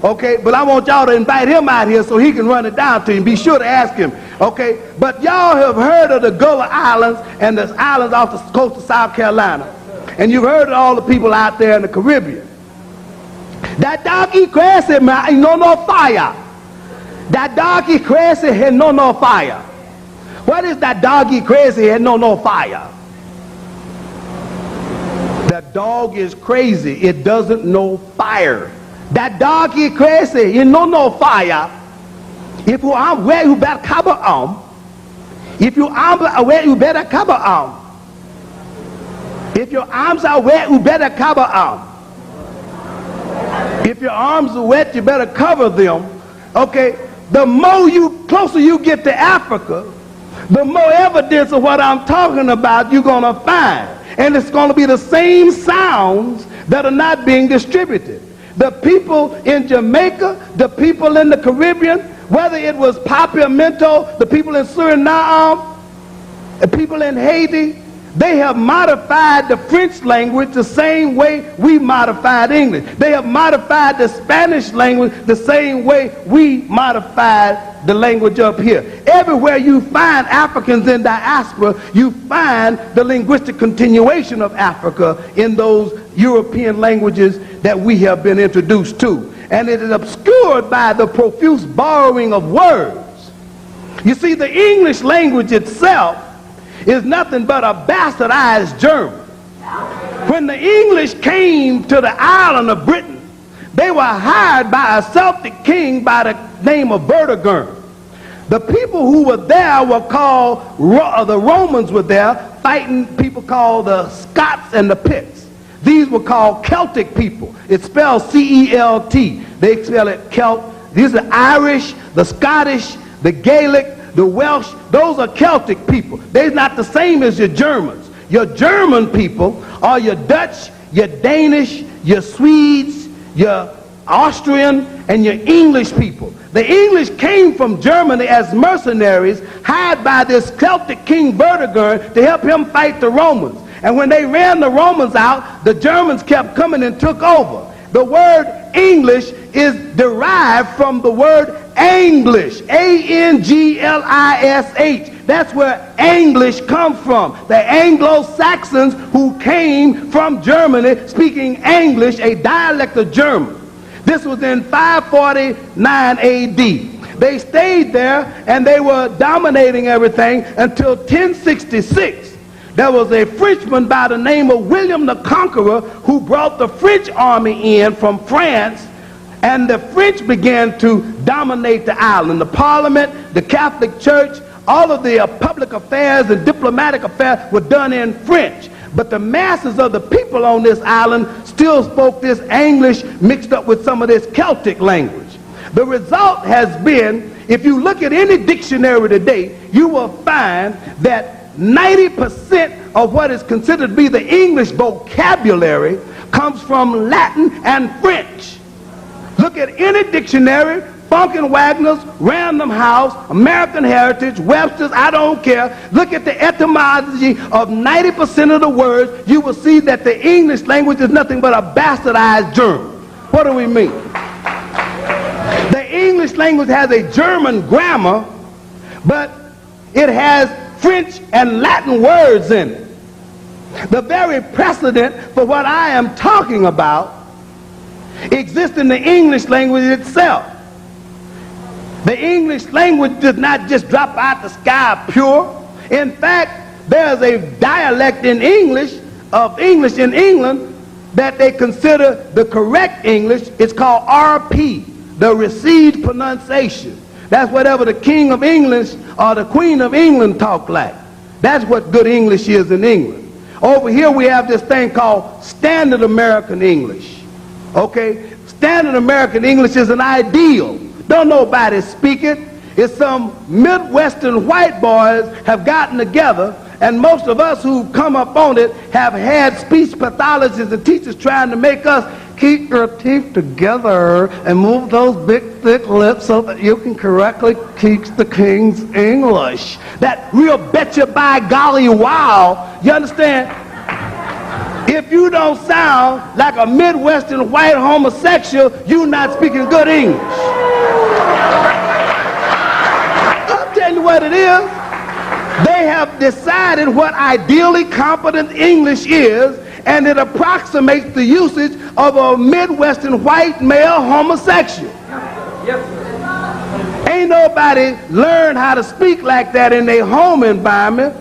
Okay, but I want y'all to invite him out here so he can run it down to you. Be sure to ask him. Okay, but y'all have heard of the Gullah Islands and the islands off the coast of South Carolina. And you've heard of all the people out there in the Caribbean. That doggy crazy man, no fire. That doggy crazy had no fire. What is that doggy crazy had no fire? That dog is crazy. It doesn't know fire. That doggy crazy, it no fire. If you are where you better cover on. If your arms are wet, you better cover on. If your arms are wet, you better cover on. If your arms are wet, you better cover them. Okay, the closer you get to Africa, the more evidence of what I'm talking about you're going to find. And it's going to be the same sounds that are not being distributed. The people in Jamaica, the people in the Caribbean, whether it was Papiamento, the people in Suriname, the people in Haiti, they have modified the French language the same way we modified English. They have modified the Spanish language the same way we modified the language up here. Everywhere you find Africans in diaspora, you find the linguistic continuation of Africa in those European languages that we have been introduced to. And it is obscured by the profuse borrowing of words. You see, the English language itself is nothing but a bastardized German. When the English came to the island of Britain, they were hired by a Celtic king by the name of Vortigern. The people who were there were called, the Romans were there fighting people called the Scots and the Picts. These were called Celtic people. It's spelled C-E-L-T. They spell it Celt. These are Irish, the Scottish, the Gaelic, the Welsh. Those are Celtic people. They're not the same as your Germans. Your German people are your Dutch, your Danish, your Swedes, your Austrian, and your English people. The English came from Germany as mercenaries hired by this Celtic king Vortigern to help him fight the Romans. And when they ran the Romans out, the Germans kept coming and took over. The word English is derived from the word Anglish, A-N-G-L-I-S-H. That's where English comes from. The Anglo-Saxons who came from Germany speaking English, a dialect of German. This was in 549 A.D. They stayed there and they were dominating everything until 1066. There was a Frenchman by the name of William the Conqueror who brought the French army in from France, and the French began to dominate the island. The Parliament, the Catholic Church, all of the public affairs and diplomatic affairs were done in French. But the masses of the people on this island still spoke this English mixed up with some of this Celtic language. The result has been, if you look at any dictionary today, you will find that 90% of what is considered to be the English vocabulary comes from Latin and French. Look at any dictionary, Funkin' Wagner's, Random House, American Heritage, Webster's, I don't care. Look at the etymology of 90% of the words. You will see that the English language is nothing but a bastardized German. What do we mean? The English language has a German grammar, but it has French and Latin words in it. The very precedent for what I am talking about exists in the English language itself. The English language does not just drop out the sky pure. In fact, there's a dialect in English in England that they consider the correct English. It's called RP, the received pronunciation. That's whatever the King of England or the Queen of England talk like. That's what good English is in England. Over here we have this thing called Standard American English. Okay? Standard American English is an ideal. Don't nobody speak it. It's some Midwestern white boys have gotten together, and most of us who come up on it have had speech pathologists and teachers trying to make us keep your teeth together and move those big thick lips so that you can correctly teach the King's English. That real betcha by golly wow. You understand? If you don't sound like a Midwestern white homosexual, you're not speaking good English. I'll tell you what it is. They have decided what ideally competent English is, and it approximates the usage of a Midwestern white male homosexual. Ain't nobody learned how to speak like that in their home environment.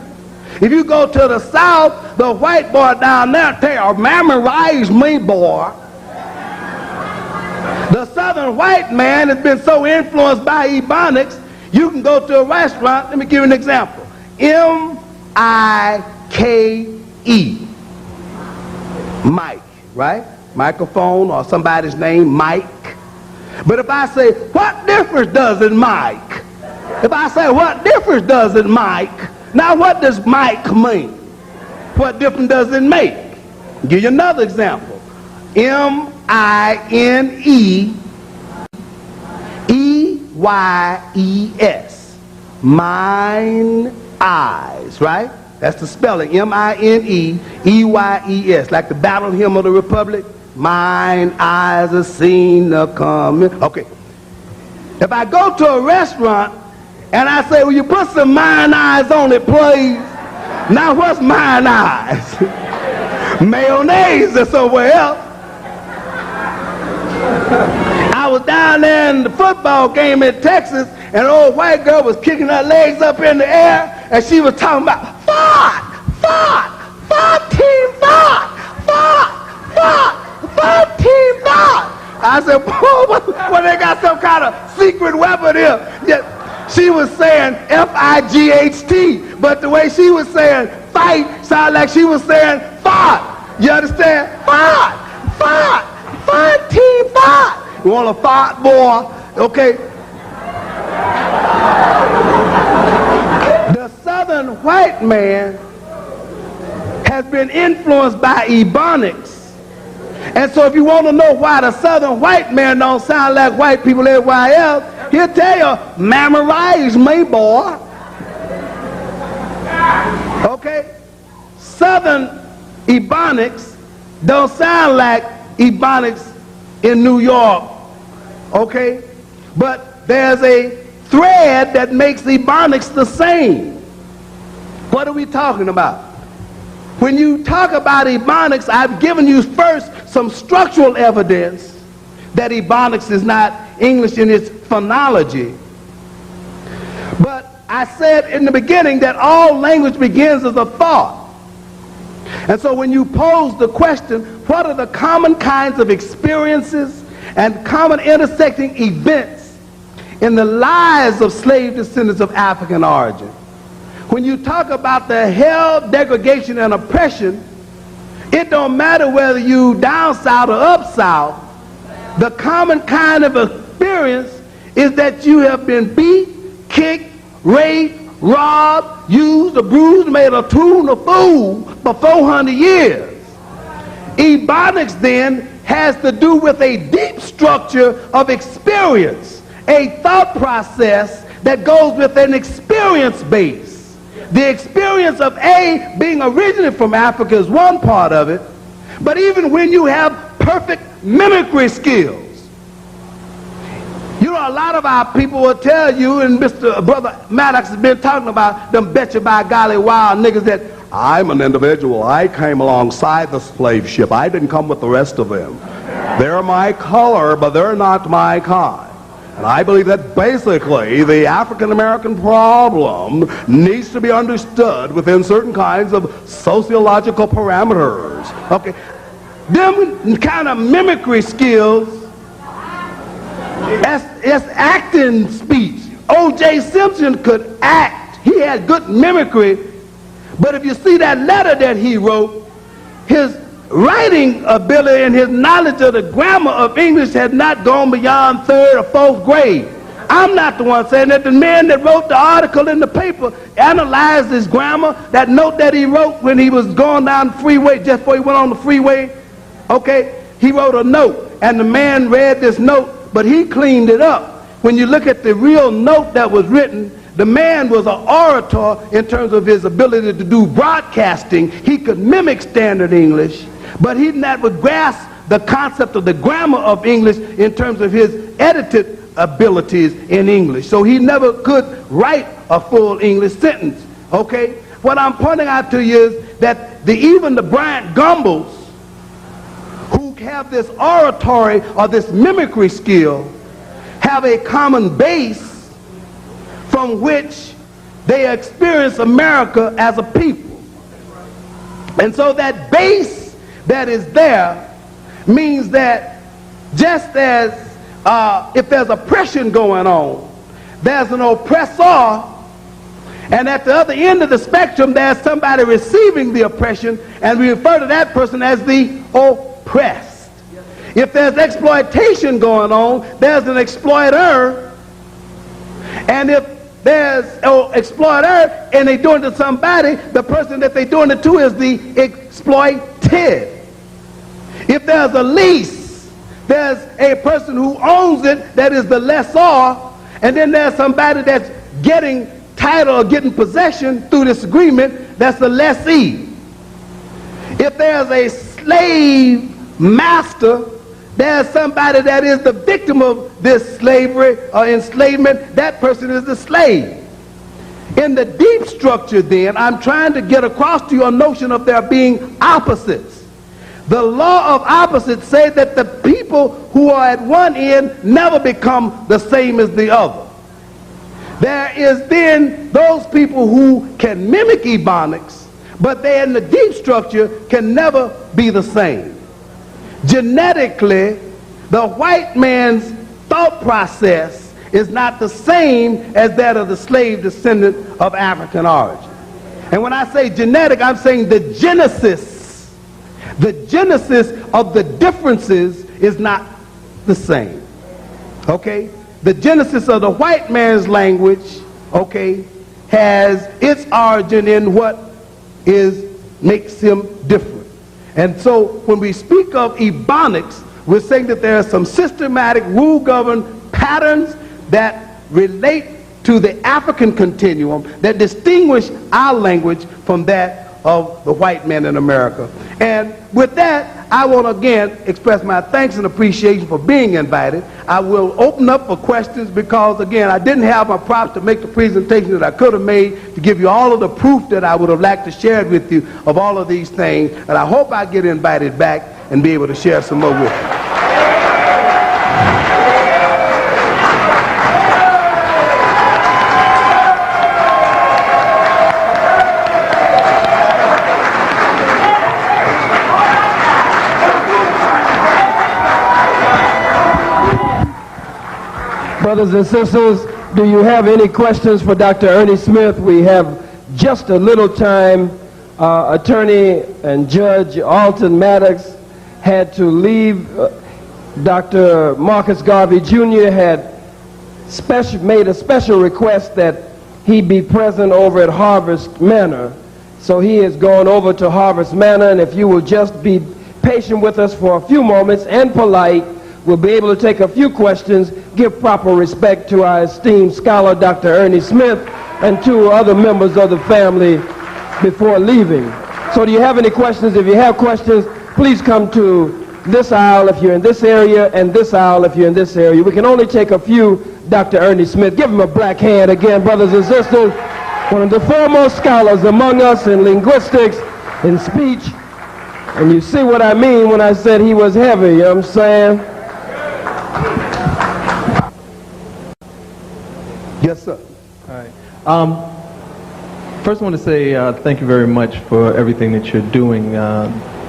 If you go to the South, the white boy down there tell you, memorize me, boy. The Southern white man has been so influenced by Ebonics, you can go to a restaurant, let me give you an example. M-I-K-E. Mike, right? Microphone, or somebody's name, Mike. But if I say, what difference does it Mike? If I say, what difference does it Mike? Now what does Mike mean? What difference does it make? I'll give you another example. M-I-N-E-E-Y-E-S. Mine eyes, right? That's the spelling, M-I-N-E-E-Y-E-S, like the Battle Hymn of the Republic. Mine eyes are seen a coming. Okay. If I go to a restaurant and I say, will you put some mine eyes on it, please? Now what's mine eyes? Mayonnaise or somewhere else. I was down there in the football game in Texas, and an old white girl was kicking her legs up in the air, and she was talking about fart, fart, fart, team fart, fart, fart, fart, team fart. I said, well, they got some kind of secret weapon here. She was saying F-I-G-H-T, but the way she was saying fight sounded like she was saying fart. You understand? Fart, fart, fart, team fart. You want a fart, boy? Okay. The Southern white man has been influenced by Ebonics. And so if you want to know why the Southern white man don't sound like white people everywhere else, he'll tell you, memorize me, boy. Okay? Southern Ebonics don't sound like Ebonics in New York. Okay? But there's a thread that makes Ebonics the same. What are we talking about? When you talk about Ebonics, I've given you first some structural evidence that Ebonics is not English in its phonology. But I said in the beginning that all language begins as a thought. And so when you pose the question, what are the common kinds of experiences and common intersecting events in the lives of slave descendants of African origin? When you talk about the hell, degradation, and oppression, it don't matter whether you down south or up south, the common kind of experience is that you have been beat, kicked, raped, robbed, used, abused, made a tool, a fool for 400 years. Ebonics then has to do with a deep structure of experience, a thought process that goes with an experience base. The experience of A being originally from Africa is one part of it, but even when you have perfect mimicry skills, you know, a lot of our people will tell you, and Brother Maddox has been talking about them betcha by golly wild niggas that I'm an individual. I came alongside the slave ship. I didn't come with the rest of them. They're my color, but they're not my kind. And I believe that basically the African-American problem needs to be understood within certain kinds of sociological parameters. Okay, them kind of mimicry skills, that's acting speech. O.J. Simpson could act. He had good mimicry. But if you see that letter that he wrote, his writing ability and his knowledge of the grammar of English had not gone beyond 3rd or 4th grade. I'm not the one saying that. The man that wrote the article in the paper analyzed his grammar. That note that he wrote when he was going down the freeway, just before he went on the freeway, okay, he wrote a note, and the man read this note, but he cleaned it up. When you look at the real note that was written, the man was an orator in terms of his ability to do broadcasting. He could mimic standard English, but he never grasped the concept of the grammar of English in terms of his edited abilities in English. So he never could write a full English sentence, okay? What I'm pointing out to you is that even the Bryant Gumbels have this oratory or this mimicry skill have a common base from which they experience America as a people. And so that base that is there means that just as if there's oppression going on, there's an oppressor, and at the other end of the spectrum there's somebody receiving the oppression, and we refer to that person as the oppressed. If there's exploitation going on, there's an exploiter, and if there's an exploiter and they're doing it to somebody, the person that they're doing it to is the exploited. If there's a lease, there's a person who owns it, that is the lessor, and then there's somebody that's getting title or getting possession through this agreement, that's the lessee. If there's a slave master, there's somebody that is the victim of this slavery or enslavement, that person is the slave. In the deep structure then, I'm trying to get across to you a notion of there being opposites. The law of opposites say that the people who are at one end never become the same as the other. There is then those people who can mimic Ebonics, but they in the deep structure can never be the same. Genetically, the white man's thought process is not the same as that of the slave descendant of African origin. And when I say genetic, I'm saying the genesis of the differences is not the same. Okay? The genesis of the white man's language, okay, has its origin in what makes him different. And so when we speak of Ebonics, we're saying that there are some systematic rule-governed patterns that relate to the African continuum that distinguish our language from that of the white man in America. And with that, I want to again express my thanks and appreciation for being invited. I will open up for questions because, again, I didn't have my props to make the presentation that I could have made to give you all of the proof that I would have liked to share with you of all of these things. And I hope I get invited back and be able to share some more with you. Brothers and sisters, do you have any questions for Dr. Ernie Smith? We have just a little time. Attorney and Judge Alton Maddox had to leave. Dr. Marcus Garvey Jr. had made a special request that he be present over at Harvest Manor. So he has gone over to Harvest Manor, and if you will just be patient with us for a few moments and polite, we'll be able to take a few questions, give proper respect to our esteemed scholar, Dr. Ernie Smith, and to other members of the family before leaving. So do you have any questions? If you have questions, please come to this aisle if you're in this area, and this aisle if you're in this area. We can only take a few. Dr. Ernie Smith, give him a black hand again, brothers and sisters. One of the foremost scholars among us in linguistics, in speech. And you see what I mean when I said he was heavy, you know what I'm saying? Yes, sir. All right. First, I want to say thank you very much for everything that you're doing.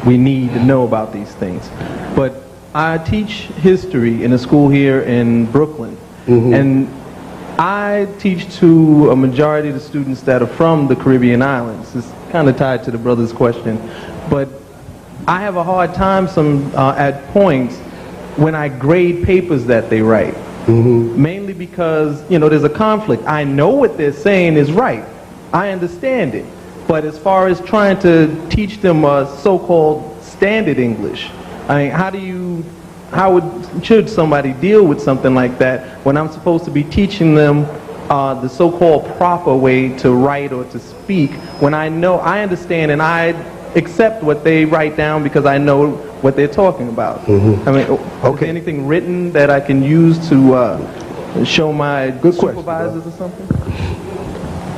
We need to know about these things. But I teach history in a school here in Brooklyn. Mm-hmm. And I teach to a majority of the students that are from the Caribbean islands. It's kind of tied to the brother's question. But I have a hard time at points when I grade papers that they write. Mm-hmm. Mainly because, you know, there's a conflict. I know what they're saying is right. I understand it. But as far as trying to teach them so-called standard English, I mean, should somebody deal with something like that when I'm supposed to be teaching them the so-called proper way to write or to speak, when I understand and I accept what they write down because I know what they're talking about. Mm-hmm. I mean, is there anything written that I can use to show my supervisors or something?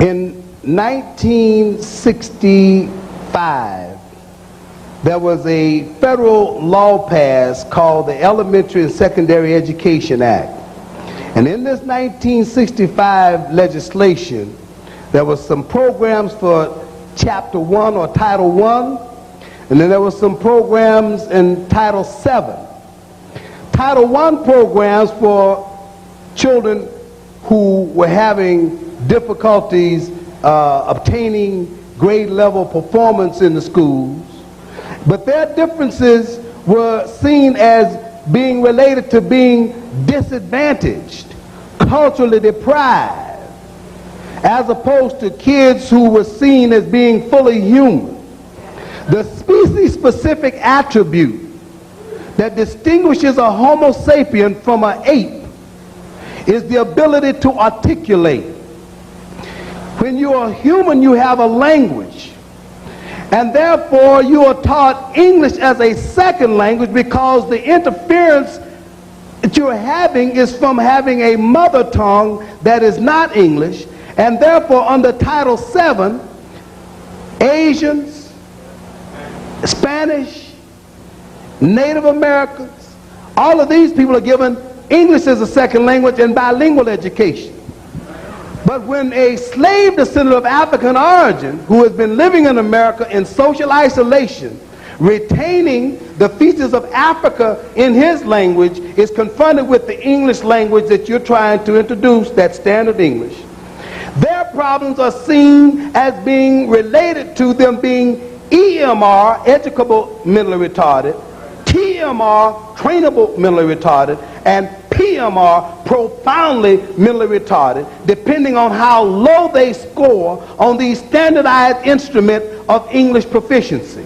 In 1965, there was a federal law passed called the Elementary and Secondary Education Act. And in this 1965 legislation, there was some programs for Chapter 1 or Title 1, and then there were some programs in Title 7. Title 1 programs for children who were having difficulties obtaining grade level performance in the schools, but their differences were seen as being related to being disadvantaged, culturally deprived, as opposed to kids who were seen as being fully human. The species-specific attribute that distinguishes a Homo sapien from an ape is the ability to articulate. When you are human, you have a language, and therefore you are taught English as a second language because the interference that you're having is from having a mother tongue that is not English, and therefore under Title VII, Asians, Spanish, Native Americans, all of these people are given English as a second language and bilingual education. But when a slave descendant of African origin who has been living in America in social isolation, retaining the features of Africa in his language, is confronted with the English language that you're trying to introduce, that standard English, their problems are seen as being related to them being EMR, educable mentally retarded, TMR, trainable mentally retarded, and PMR, profoundly mentally retarded, depending on how low they score on the standardized instrument of English proficiency.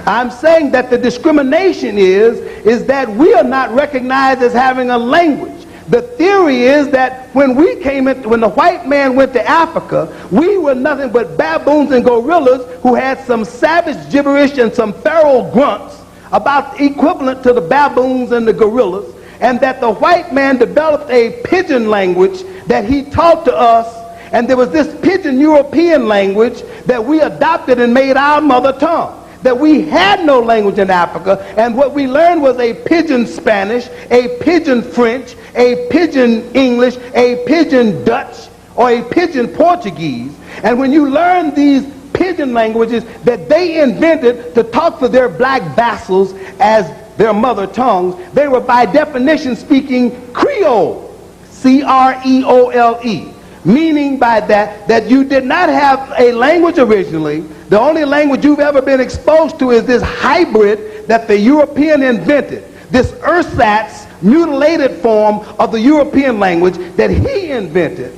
I'm saying that the discrimination is that we are not recognized as having a language. The theory is that when the white man went to Africa, we were nothing but baboons and gorillas who had some savage gibberish and some feral grunts about equivalent to the baboons and the gorillas, and that the white man developed a pidgin language that he taught to us, and there was this pidgin European language that we adopted and made our mother tongue. That we had no language in Africa, and what we learned was a pidgin Spanish, a pidgin French, a pidgin English, a pidgin Dutch, or a pidgin Portuguese. And when you learn these pidgin languages that they invented to talk to their black vassals as their mother tongues, they were by definition speaking Creole, C-R-E-O-L-E, meaning by that you did not have a language originally. The only language you've ever been exposed to is this hybrid that the European invented, this ersatz mutilated form of the European language that he invented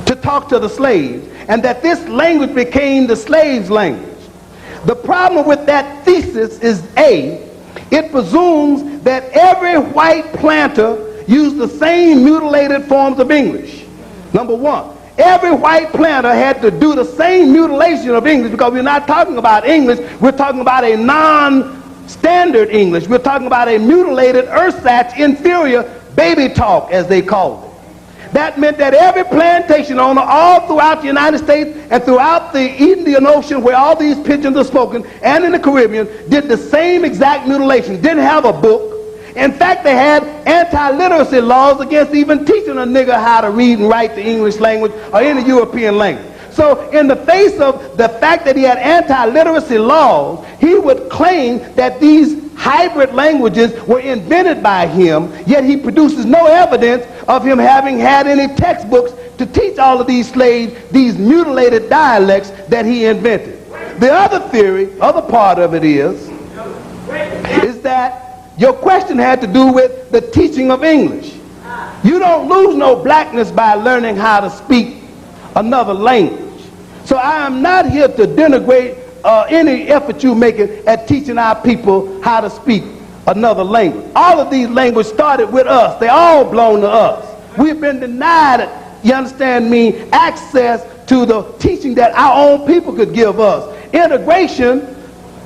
to talk to the slaves, and that this language became the slaves' language. The problem with that thesis is it presumes that every white planter used the same mutilated forms of English. Number one, every white planter had to do the same mutilation of English, because we're not talking about English, we're talking about a non-standard English. We're talking about a mutilated ersatz inferior baby talk, as they called it. That meant that every plantation owner all throughout the United States and throughout the Indian Ocean, where all these pidgins are spoken, and in the Caribbean, did the same exact mutilation. Didn't have a book. In fact, they had anti-literacy laws against even teaching a nigger how to read and write the English language or any European language. So in the face of the fact that he had anti-literacy laws, he would claim that these hybrid languages were invented by him, yet he produces no evidence of him having had any textbooks to teach all of these slaves these mutilated dialects that he invented. The other theory, other part of it is that your question had to do with the teaching of English. You don't lose no blackness by learning how to speak another language. So I am not here to denigrate any effort you're making at teaching our people how to speak another language. All of these languages started with us. They all belong to us. We've been denied, you understand me, access to the teaching that our own people could give us. Integration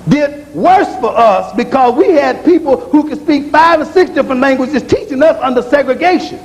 did worse for us because we had people who could speak 5 or 6 different languages teaching us under segregation.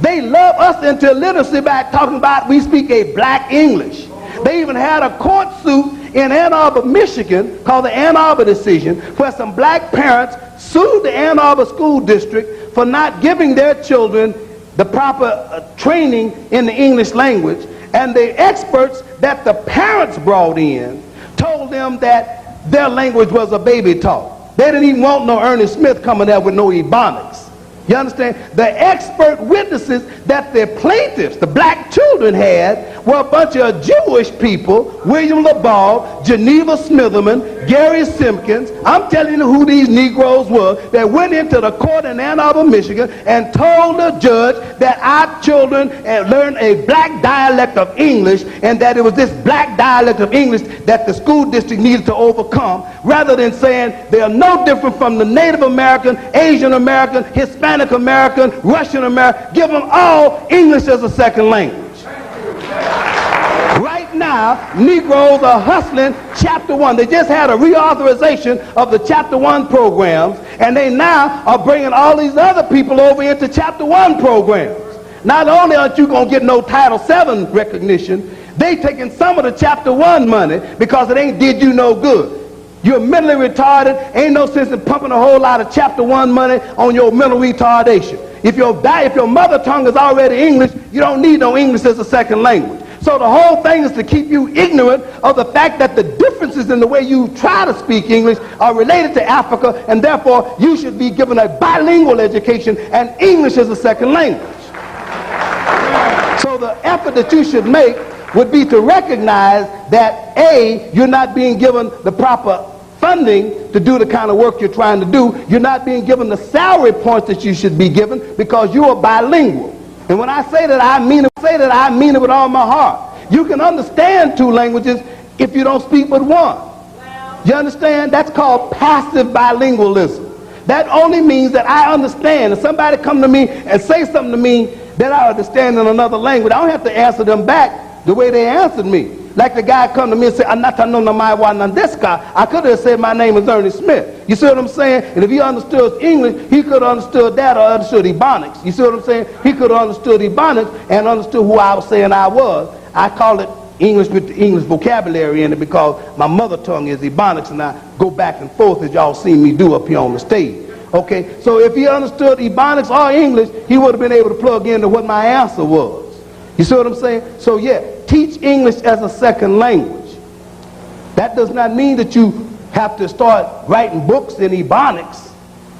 They love us into illiteracy by talking about we speak a black English. They even had a court suit in Ann Arbor, Michigan, called the Ann Arbor decision, where some black parents sued the Ann Arbor School District for not giving their children the proper training in the English language. And the experts that the parents brought in told them that their language was a baby talk. They didn't even want no Ernie Smith coming there with no Ebonics. You understand? The expert witnesses that the plaintiffs, the black children, had were a bunch of Jewish people: William LaBaugh, Geneva Smitherman, Gary Simpkins. I'm telling you who these Negroes were that went into the court in Ann Arbor, Michigan, and told the judge that our children learned a black dialect of English, and that it was this black dialect of English that the school district needed to overcome, rather than saying they are no different from the Native American, Asian American, Hispanic American, Russian American. Give them all English as a second language. Right now, Negroes are hustling Chapter 1. They just had a reauthorization of the Chapter 1 programs, and they now are bringing all these other people over into Chapter 1 programs. Not only aren't you going to get no Title 7 recognition, they taking some of the Chapter 1 money because it ain't did you no good. You're mentally retarded. Ain't no sense in pumping a whole lot of Chapter 1 money on your mental retardation. If your mother tongue is already English, you don't need no English as a second language. So the whole thing is to keep you ignorant of the fact that the differences in the way you try to speak English are related to Africa, and therefore you should be given a bilingual education and English as a second language. So the effort that you should make would be to recognize that A, you're not being given the proper funding to do the kind of work you're trying to do. You're not being given the salary points that you should be given because you are bilingual. And when I say that, I mean it with all my heart. You can understand two languages if you don't speak but one. You understand? That's called passive bilingualism. That only means that I understand. If somebody come to me and say something to me that I understand in another language, I don't have to answer them back the way they answered me. Like the guy come to me and say, "Anata no namai wa nandeska." I could have said my name is Ernie Smith. You see what I'm saying? And if he understood English, he could have understood that, or understood Ebonics. You see what I'm saying? He could have understood Ebonics and understood who I was saying I was. I call it English with the English vocabulary in it because my mother tongue is Ebonics, and I go back and forth as y'all seen me do up here on the stage. Okay, so if he understood Ebonics or English, he would have been able to plug into what my answer was. You see what I'm saying? So yeah, teach English as a second language. That does not mean that you have to start writing books in Ebonics.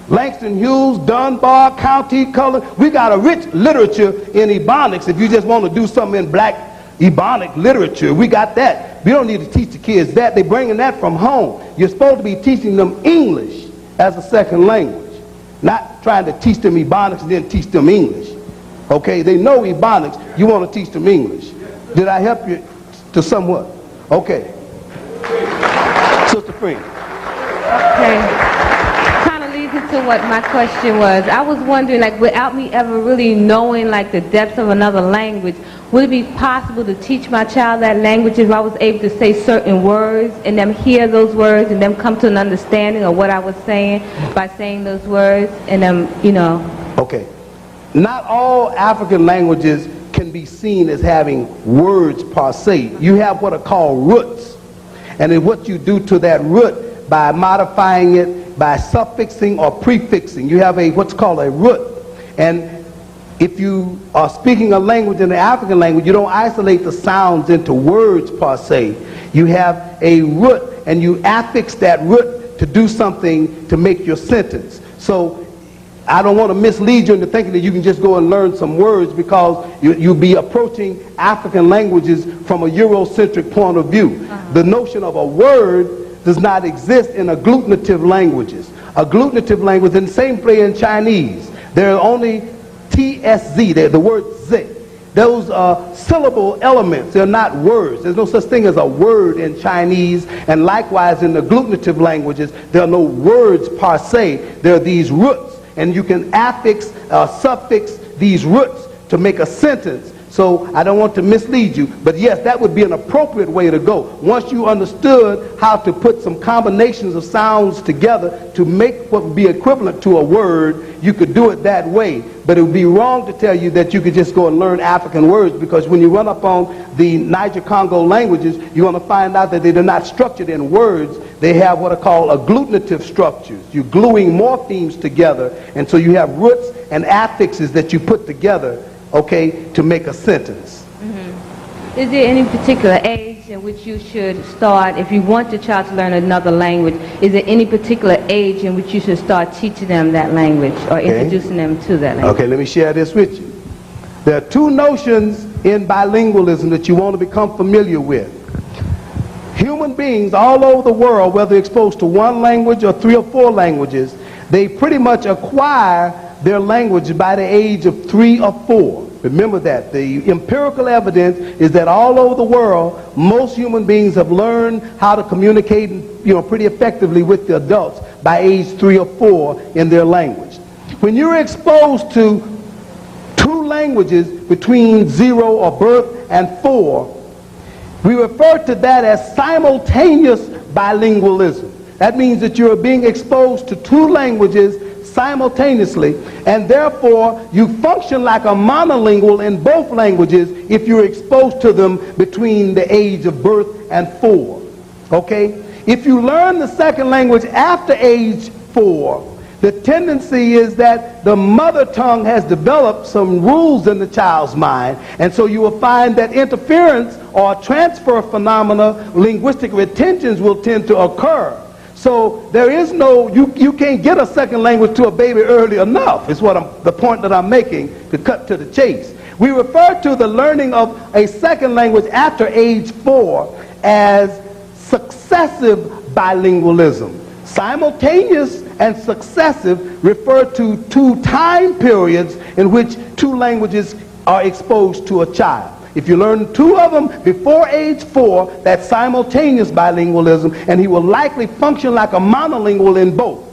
Langston Hughes, Dunbar, County Color. We got a rich literature in Ebonics. If you just want to do something in black Ebonic literature, we got that. We don't need to teach the kids that. They're bringing that from home. You're supposed to be teaching them English as a second language, not trying to teach them Ebonics and then teach them English. Okay, they know Ebonics. You want to teach them English. Did I help you to somewhat? Okay. Sister Free. Okay. Kind of leads into what my question was. I was wondering, like, without me ever really knowing, like, the depths of another language, would it be possible to teach my child that language if I was able to say certain words and them hear those words and them come to an understanding of what I was saying by saying those words and them, you know? Okay. Not all African languages can be seen as having words per se. You have what are called roots. And then what you do to that root by modifying it, by suffixing or prefixing, you have what's called a root. And if you are speaking a language in the African language, you don't isolate the sounds into words per se. You have a root and you affix that root to do something to make your sentence. So I don't want to mislead you into thinking that you can just go and learn some words, because you'll be approaching African languages from a Eurocentric point of view. The notion of a word does not exist in agglutinative languages. Agglutinative language, in the same way in Chinese, there are only TSZ, the word Z. Those are syllable elements. They're not words. There's no such thing as a word in Chinese, and likewise in the agglutinative languages, there are no words per se. There are these roots. And you can affix, suffix these roots to make a sentence. So I don't want to mislead you, but yes, that would be an appropriate way to go. Once you understood how to put some combinations of sounds together to make what would be equivalent to a word, you could do it that way. But it would be wrong to tell you that you could just go and learn African words, because when you run up on the Niger-Congo languages, you're going to find out that they're not structured in words. They have what are called agglutinative structures. You're gluing morphemes together, and so you have roots and affixes that you put together, okay, to make a sentence. Mm-hmm. Is there any particular age in which you should start, if you want your child to learn another language, is there any particular age in which you should start teaching them that language or introducing them to that language? Okay, let me share this with you. There are two notions in bilingualism that you want to become familiar with. Human beings all over the world, whether exposed to one language or 3 or 4 languages, they pretty much acquire their language by the age of 3 or 4. Remember that. The empirical evidence is that all over the world, most human beings have learned how to communicate, pretty effectively with the adults by age 3 or 4 in their language. When you're exposed to 2 languages between 0 or birth and 4, we refer to that as simultaneous bilingualism. That means that you're being exposed to 2 languages simultaneously, and therefore you function like a monolingual in both languages if you're exposed to them between the age of birth and 4. Okay? If you learn the second language after age 4, the tendency is that the mother tongue has developed some rules in the child's mind, and so you will find that interference or transfer phenomena, linguistic retentions, will tend to occur. So there is no, you can't get a second language to a baby early enough, is what the point that I'm making, to cut to the chase. We refer to the learning of a second language after age 4 as successive bilingualism. Simultaneous and successive refer to 2 time periods in which 2 languages are exposed to a child. If you learn 2 of them before age 4, that's simultaneous bilingualism, and he will likely function like a monolingual in both.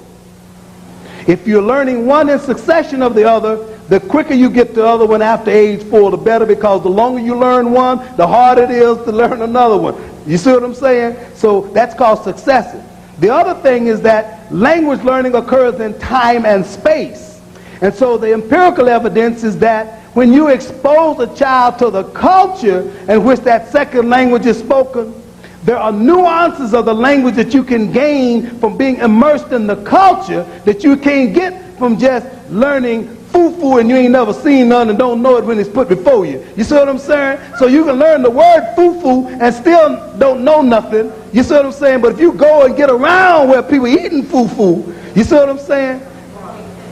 If you're learning one in succession of the other, the quicker you get the other one after age 4, the better, because the longer you learn one, the harder it is to learn another one. You see what I'm saying? So that's called successive. The other thing is that language learning occurs in time and space. And so the empirical evidence is that when you expose a child to the culture in which that second language is spoken, there are nuances of the language that you can gain from being immersed in the culture that you can't get from just learning foo-foo and you ain't never seen none and don't know it when it's put before you. You see what I'm saying? So you can learn the word foo-foo and still don't know nothing. You see what I'm saying? But if you go and get around where people eating foo-foo, you see what I'm saying?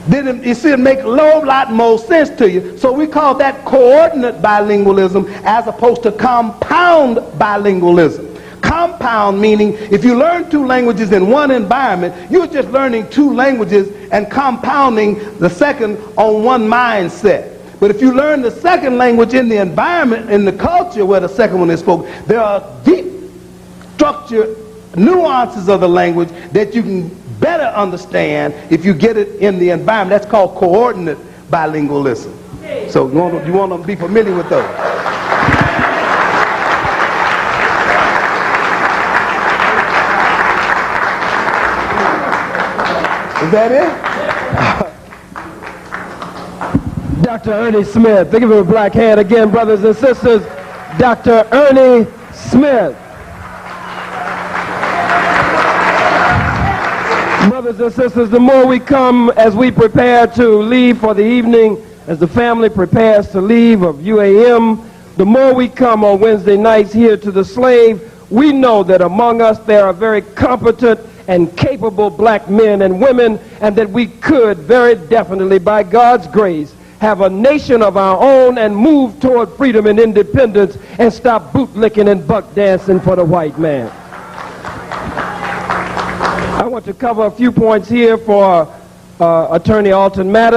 Then you see it make a lot more sense to you. So we call that coordinate bilingualism as opposed to compound bilingualism. Compound meaning if you learn 2 languages in one environment, you're just learning 2 languages and compounding the second on one mindset. But if you learn the second language in the environment, in the culture where the second one is spoken, there are deep structure nuances of the language that you can better understand if you get it in the environment. That's called coordinate bilingualism. So you want to be familiar with those. Is that it? Dr. Ernie Smith. Think of him a black hand again, brothers and sisters. Dr. Ernie Smith. Brothers and sisters, the more we come as we prepare to leave for the evening, as the family prepares to leave of UAM, the more we come on Wednesday nights here to the Slave, we know that among us there are very competent and capable black men and women, and that we could very definitely, by God's grace, have a nation of our own and move toward freedom and independence and stop bootlicking and buck dancing for the white man. I want to cover a few points here for Attorney Alton Maddox.